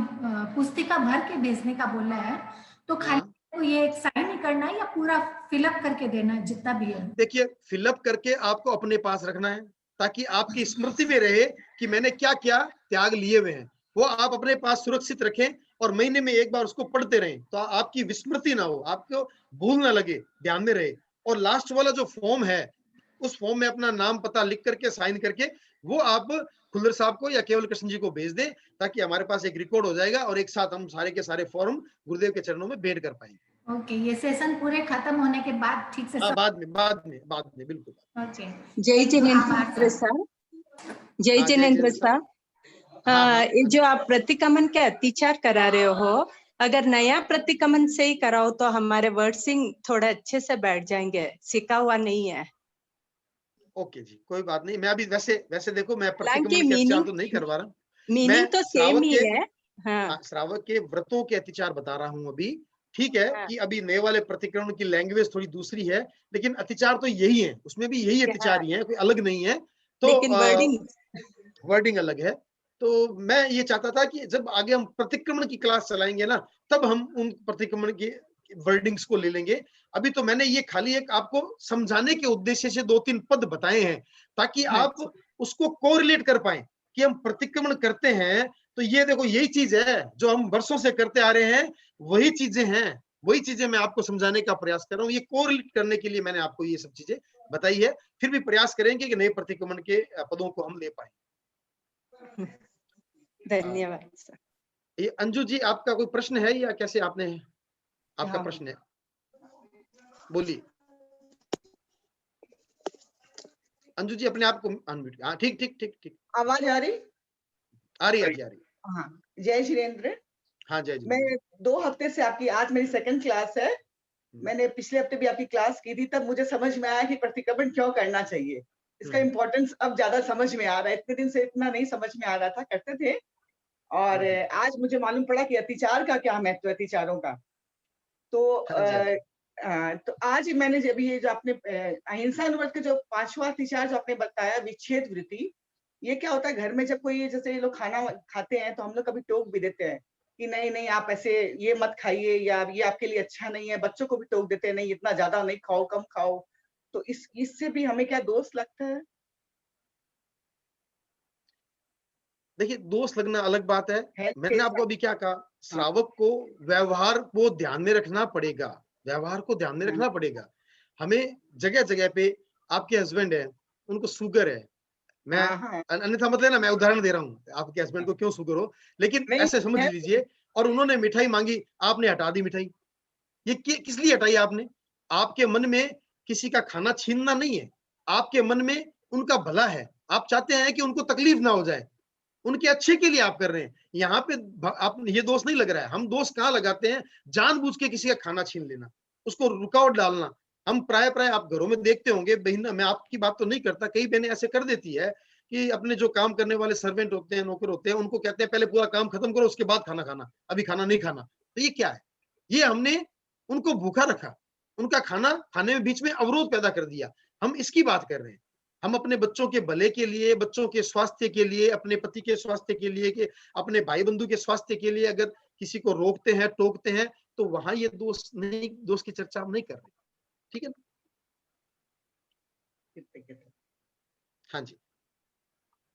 पुस्तिका भर के भेजने का बोला है, तो खाली हाँ। को ये एक साइन ही करना है या पूरा फिलअप करके देना है जितना भी है? देखिए, फिलअप करके आपको अपने पास रखना है ताकि आपकी स्मृति में रहे कि मैंने क्या क्या त्याग लिए हुए हैं, वो आप अपने पास सुरक्षित रखें और महीने में एक बार उसको पढ़ते रहें, तो आपकी विस्मृति ना हो, आपको भूल ना लगे, ध्यान में रहे। और लास्ट वाला जो फॉर्म है, उस फॉर्म में अपना नाम पता लिख करके साइन करके वो आप खुल्लर साहब को या केवल कृष्ण जी को भेज दें, ताकि हमारे पास एक रिकॉर्ड हो जाएगा और एक साथ हम सारे के सारे फॉर्म गुरुदेव के चरणों में भेंट कर पाएंगे। ओके, ये सेशन पूरे खत्म होने के बाद ठीक से सब। बाद में बिल्कुल। ओके, जय आभार जिनेंद्र सर। सर। जय हाँ, जय जिनेंद्र जिनेंद्र सर। हाँ। ये जो आप प्रतिक्रमण के अत्याचार करा रहे हो, अगर नया प्रतिक्रमण से ही कराओ तो हमारे वर्डसिंग थोड़ा अच्छे से बैठ जाएंगे, सीखा हुआ नहीं है। ओके जी, कोई बात नहीं। मैं अभी वैसे देखो, मैं हालांकि प्रतिक्रमण के अत्याचार तो नहीं करवा रहा, मीनिंग तो सेम ही है। हाँ, श्रावक के व्रतों के अत्याचार बता रहा हूँ अभी। ठीक है हाँ, कि अभी नए वाले प्रतिक्रमण की लैंग्वेज थोड़ी दूसरी है, लेकिन अत्याचार तो यही है, उसमें भी यही अत्याचार ही है, कोई अलग नहीं है। तो लेकिन वर्डिंग अलग है। तो मैं ये चाहता था कि जब आगे हम प्रतिक्रमण की क्लास चलाएंगे ना, तब हम उन प्रतिक्रमण की वर्डिंग्स को ले लेंगे। अभी तो मैंने ये खाली एक आपको समझाने के उद्देश्य से 2-3 पद बताए हैं, ताकि आप उसको कोरिलेट कर पाए कि हम प्रतिक्रमण करते हैं तो ये देखो, यही चीज है जो हम वर्षों से करते आ रहे हैं, वही चीजें हैं, वही चीजें मैं आपको समझाने का प्रयास कर रहा हूँ। ये कोरिलेट करने के लिए मैंने आपको ये सब चीजें बताई है। फिर भी प्रयास करेंगे कि नए प्रतिक्रमण के पदों को हम ले पाए। धन्यवाद सर। ये अंजू जी, आपका कोई प्रश्न है या कैसे? आपने आपका प्रश्न है, बोलिए। अंजू जी अपने आप को अनम्यूट। हाँ, ठीक। आवाज आ रही? आ रही है। हाँ, जय श्रीरेंद्र। हाँ, जय जी। मैं 2 हफ्ते से आपकी, आज मेरी सेकंड क्लास है। मैंने पिछले हफ्ते भी आपकी क्लास की थी, तब मुझे समझ में आया कि प्रतिक्रमण क्यों करना चाहिए। इसका इम्पोर्टेंस अब ज्यादा समझ में आ रहा है, इतने दिन से इतना नहीं समझ में आ रहा था, करते थे। और आज मुझे मालूम पड़ा कि अतिचार का क्या महत्व है, अतिचारों का। तो आज मैंने जब ये जो आपने अहिंसा अनुव्रत के जो 5वां अतिचार जो आपने बताया, विच्छेद वृत्ति, ये क्या होता है घर में जब कोई, जैसे ये लोग खाना खाते हैं तो हम लोग कभी टोक भी देते हैं कि नहीं आप ऐसे ये मत खाइए, या ये आपके लिए अच्छा नहीं है। बच्चों को भी टोक देते हैं, नहीं इतना ज्यादा नहीं खाओ, कम खाओ। तो इससे भी हमें क्या दोष लगता है? देखिए, दोष लगना अलग बात है। मैंने आपको अभी क्या कहा, हाँ। श्रावक को व्यवहार को ध्यान में रखना पड़ेगा, व्यवहार को ध्यान में रखना पड़ेगा। हमें जगह जगह पे, आपके हस्बैंड है, उनको शुगर है, मैं अन्यथा मत लेना, मैं उदाहरण दे रहा हूँ, आपके हस्बैंड को क्यों शुगर हो, लेकिन ऐसे समझ लीजिए, और उन्होंने मिठाई मांगी, आपने हटा दी मिठाई। ये किस लिए हटाई आपने? आपके मन में किसी का खाना छीनना नहीं है, आपके मन में उनका भला है, आप चाहते हैं कि उनको तकलीफ ना हो जाए, उनके अच्छे के लिए आप कर रहे हैं। यहाँ पे आप, ये दोष नहीं लग रहा है। हम दोष कहाँ लगाते हैं? जानबूझ के किसी का खाना छीन लेना, उसको रुकावट डालना। हम प्राय आप घरों में देखते होंगे, बहन, मैं आपकी बात तो नहीं करता, कई बहनें ऐसे कर देती है कि अपने जो काम करने वाले सर्वेंट होते हैं, नौकर होते हैं, उनको कहते हैं पहले पूरा काम खत्म करो, उसके बाद खाना खाना, अभी खाना नहीं खाना। तो ये क्या है? ये हमने उनको भूखा रखा, उनका खाना खाने में बीच में अवरोध पैदा कर दिया। हम इसकी बात कर रहे हैं। हम अपने बच्चों के भले के लिए, बच्चों के स्वास्थ्य के लिए, अपने पति के स्वास्थ्य के लिए, कि अपने भाई बंधु के स्वास्थ्य के लिए अगर किसी को रोकते हैं, टोकते हैं, तो वहां ये दोष नहीं, दोष की चर्चा हम नहीं कर रहे। ठीक है ना? हाँ जी,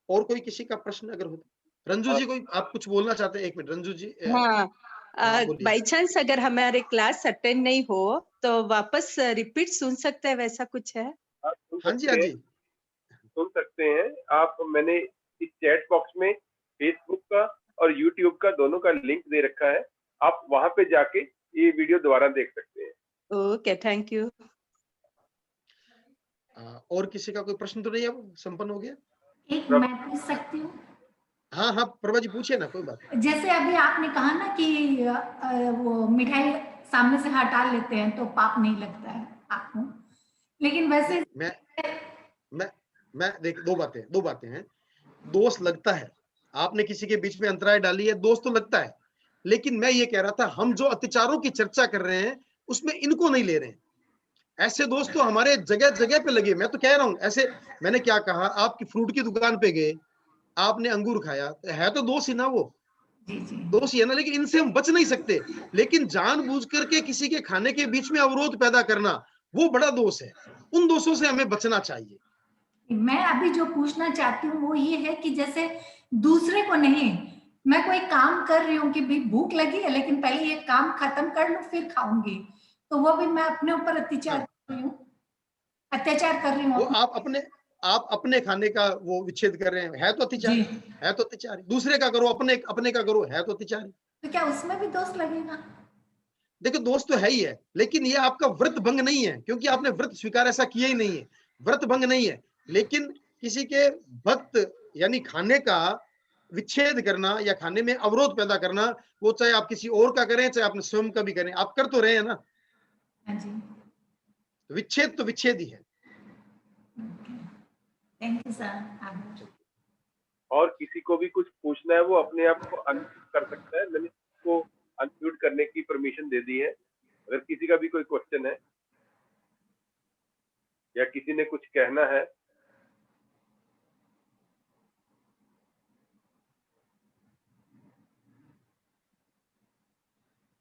और कोई किसी का प्रश्न अगर हो? रंजू जी, कोई आप कुछ बोलना चाहते हैं? 1 मिनट, रंजू जी। हाँ, बाई चांस अगर हमारे क्लास अटेंड नहीं हो तो वापस रिपीट सुन सकते हैं, वैसा कुछ है? हाँ जी, सुन सकते हैं आप। मैंने इस चैट बॉक्स में फेसबुक का और यूट्यूब का दोनों का लिंक दे रखा है, आप वहां पे जाके ये वीडियो दोबारा देख सकते हैं। Okay, thank you. और किसी का कोई प्रश्न तो नहीं? अब संपन्न हो गया? एक मैं पूछ सकती हूँ? हाँ हाँ प्रभा जी पूछिए ना, कोई बात नहीं। जैसे अभी आपने कहा ना कि वो मिठाई सामने से हटा लेते हैं तो पाप नहीं लगता है आपको, लेकिन वैसे मैं देख, दो बातें हैं। दोष लगता है, आपने किसी के बीच में अंतराय डाली है, दोष तो लगता है, लेकिन मैं ये कह रहा था हम जो अत्याचारों की चर्चा कर रहे हैं उसमें इनको नहीं ले रहे हैं। ऐसे दोस्त तो हमारे जगह जगह पे लगे। मैं तो कह रहा हूं, ऐसे मैंने क्या कहा, आपकी फ्रूट की दुकान पे गए, आपने अंगूर खाया, है तो दोष ही ना, वो दोष ही है ना। लेकिन इनसे हम बच नहीं सकते। लेकिन जानबूझ करके किसी के खाने के बीच में अवरोध पैदा करना, वो बड़ा दोष है। उन दोषों से हमें बचना चाहिए। मैं अभी जो पूछना चाहती हूँ वो ये है कि जैसे दूसरे को नहीं, मैं कोई काम कर रही हूँ कि भी भूख लगी है लेकिन पहले ये काम खत्म कर लूं फिर खाऊंगी, तो वो भी मैं अपने ऊपर अत्याचार कर रही हूँ, अत्याचार कर रही हूँ। वो आप अपने खाने का वो विच्छेद कर रहे हैं, है तो अत्याचार, है तो अत्याचार। दूसरे का करो, अपने का करो, है तो अत्याचार। तो क्या उसमें भी दोष लगेगा? देखो दोष तो है ही है, लेकिन ये आपका व्रत भंग नहीं है, क्योंकि आपने व्रत स्वीकार ऐसा किया ही नहीं है, व्रत भंग नहीं है। लेकिन किसी के भक्त यानी खाने का विच्छेद करना या खाने में अवरोध पैदा करना, वो चाहे आप किसी और का करें चाहे आपने स्वयं का भी करें, आप कर तो रहे हैं ना। विच्छेद तो विच्छेद ही है। Thank you sir. और किसी को भी कुछ पूछना है वो अपने आप को अनम्यूट कर सकता है। मैंने उसको अनम्यूट करने की परमिशन दे दी है। अगर किसी का भी कोई क्वेश्चन है या किसी ने कुछ कहना है,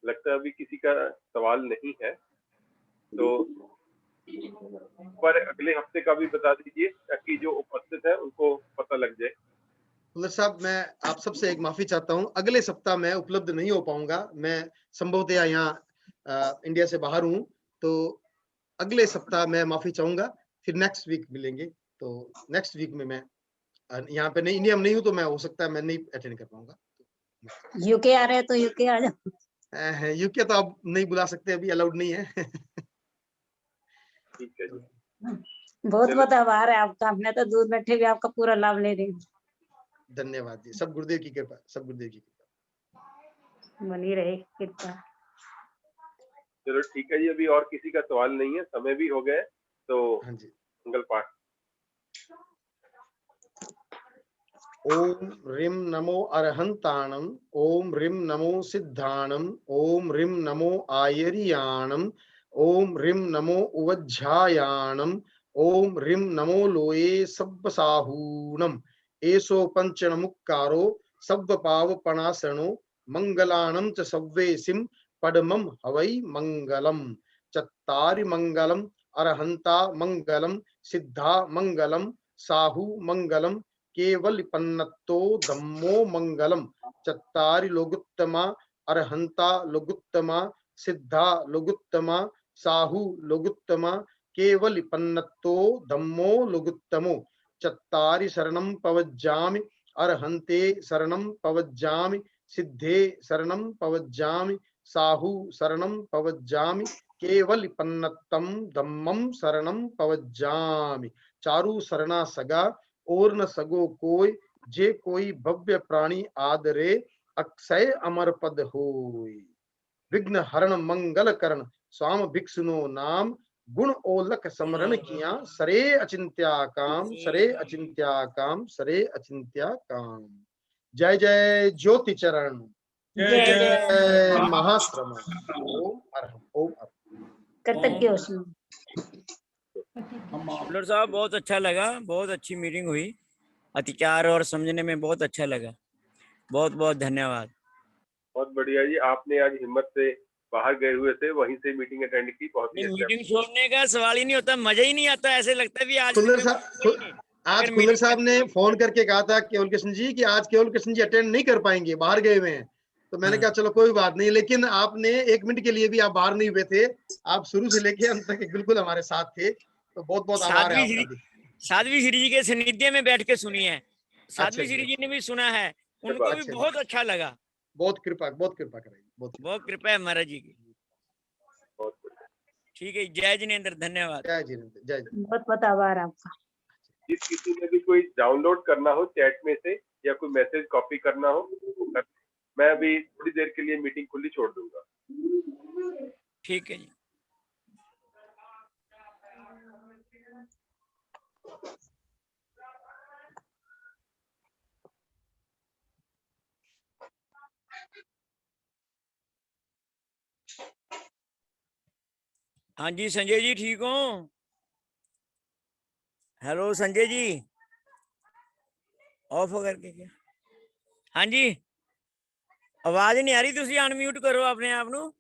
लगता है अभी किसी का सवाल नहीं है, तो पर अगले हफ्ते का भी बता दीजिए ताकि जो उपस्थित है उनको पता लग जाए। कुल्लर साहब, मैं आप सबसे एक माफी चाहता हूं, अगले सप्ताह मैं उपलब्ध नहीं हो पाऊंगा। मैं संभवतः यहाँ इंडिया से बाहर हूं, तो अगले सप्ताह मैं माफी चाहूंगा। फिर नेक्स्ट वीक मिलेंगे। तो नेक्स्ट वीक में मैं यहाँ पे नहीं, इंडिया में नहीं हूँ, तो मैं हो सकता है मैं नहीं अटेंड कर पाऊंगा। यूके आ रहे हैं तो यूके आ जाओ। यूके तो आप नहीं बुला सकते, अभी अलाउड नहीं है। ठीक है जी, बहुत बहुत आभार है आपका, हमने तो दूर बैठे भी आपका पूरा लाभ ले रहे हैं। धन्यवाद जी, सब गुरुदेव की कृपा, सब गुरुदेव की कृपा बनी रहे कृपा। चलो ठीक है जी, अभी और किसी का सवाल नहीं है, समय भी हो गया, तो हाँ जी। मंगल पाठ। ओम ह्रीं नमो अरहंताणम, ओम ह्रीं नमो सिद्धाणम, ओम ह्रीं नमो आयरियाणम, ओम ह्रीं नमो उवज्झायाणम, ओम ह्रीं नमो लोये सब्बसाहूणम। एसो पंचनमुक्कारो सब्ब पावपणासनो मंगलाणं च सव्वेसिं पडमं हवै मंगलम। चत्तारि मंगलम अरहंता मंगलम, सिद्धा मंगलम, साहू मंगलम, केवल पन्नतो धम्मो मंगलम। चत्तारि लोगुत्तमा अरहंता लोगुत्तमा, सिद्धा लोगुत्तमा, साहू लोगुत्तमा, केवल पन्नतो धम्मो लोगुत्तमो। चत्तारि शरणं पवज्जामि, अरहंते शरणं पवज्जामि, सिद्धे शरणं पवज्जामि, साहू शरणं पवज्जामि, केवल पन्नतम धम्मम शरणं पवज्जामि। चारु शरणा सगा और न सगो कोई, जे कोई भव्य प्राणी आदरे, अक्षय अमर पद होय। विघ्न हरण मंगल करण स्वाम भिक्षुनो नाम, गुण ओलक समरण किया, सरे अचिंत्या काम, सरे अचिंत्या काम, सरे अचिंत्या काम। जय जय ज्योति चरण, जय जय महाश्रम। ओम अरहम, ओम अरहम। कृतज्ञ उसमें। कुल्लर साहब बहुत अच्छा लगा, बहुत अच्छी मीटिंग हुई, अत्याचार और समझने में बहुत अच्छा लगा। बहुत बहुत धन्यवाद। बहुत बढ़िया जी, आपने आज हिम्मत से बाहर गए हुए थे, वहीं से मीटिंग अटेंड की, बहुत ही अच्छा। मीटिंग छोड़ने का सवाल ही नहीं होता, मजा ही नहीं आता, ऐसे लगता है भी आज आज कुल्लर साहब ने फोन करके कहा था केवल कृष्ण जी कि आज केवल कृष्ण जी अटेंड नहीं कर पाएंगे, बाहर गए हुए हैं। तो मैंने कहा चलो कोई बात नहीं, लेकिन आपने एक मिनट के लिए भी आप बाहर नहीं हुए थे, आप शुरू से लेके अंत तक बिल्कुल हमारे साथ थे। तो बहुत बहुत आभार है आपका भी। साध्वी श्री जी के सानिध्य में बैठ के सुनी है, साध्वी श्री जी ने भी सुना है, उनको भी बहुत अच्छा लगा। बहुत कृपा कराई, बहुत कृपा है महाराज जी की। ठीक है, जय जिनेंद्र, धन्यवाद। जय जिनेंद्र, जय जिनेंद्र। बहुत बहुत आभार आपका। जिस किसी ने भी कोई डाउनलोड करना हो चैट में से या कोई मैसेज कॉपी करना हो वो कर, मैं अभी थोड़ी देर के लिए मीटिंग खुली छोड़ दूंगा। ठीक है जी। हाँ जी संजय जी, ठीक हो? हेलो संजय जी, ऑफ करके क्या? हाँ जी, आवाज नहीं आ रही, तुसी अनम्यूट करो अपने आप ਨੂੰ।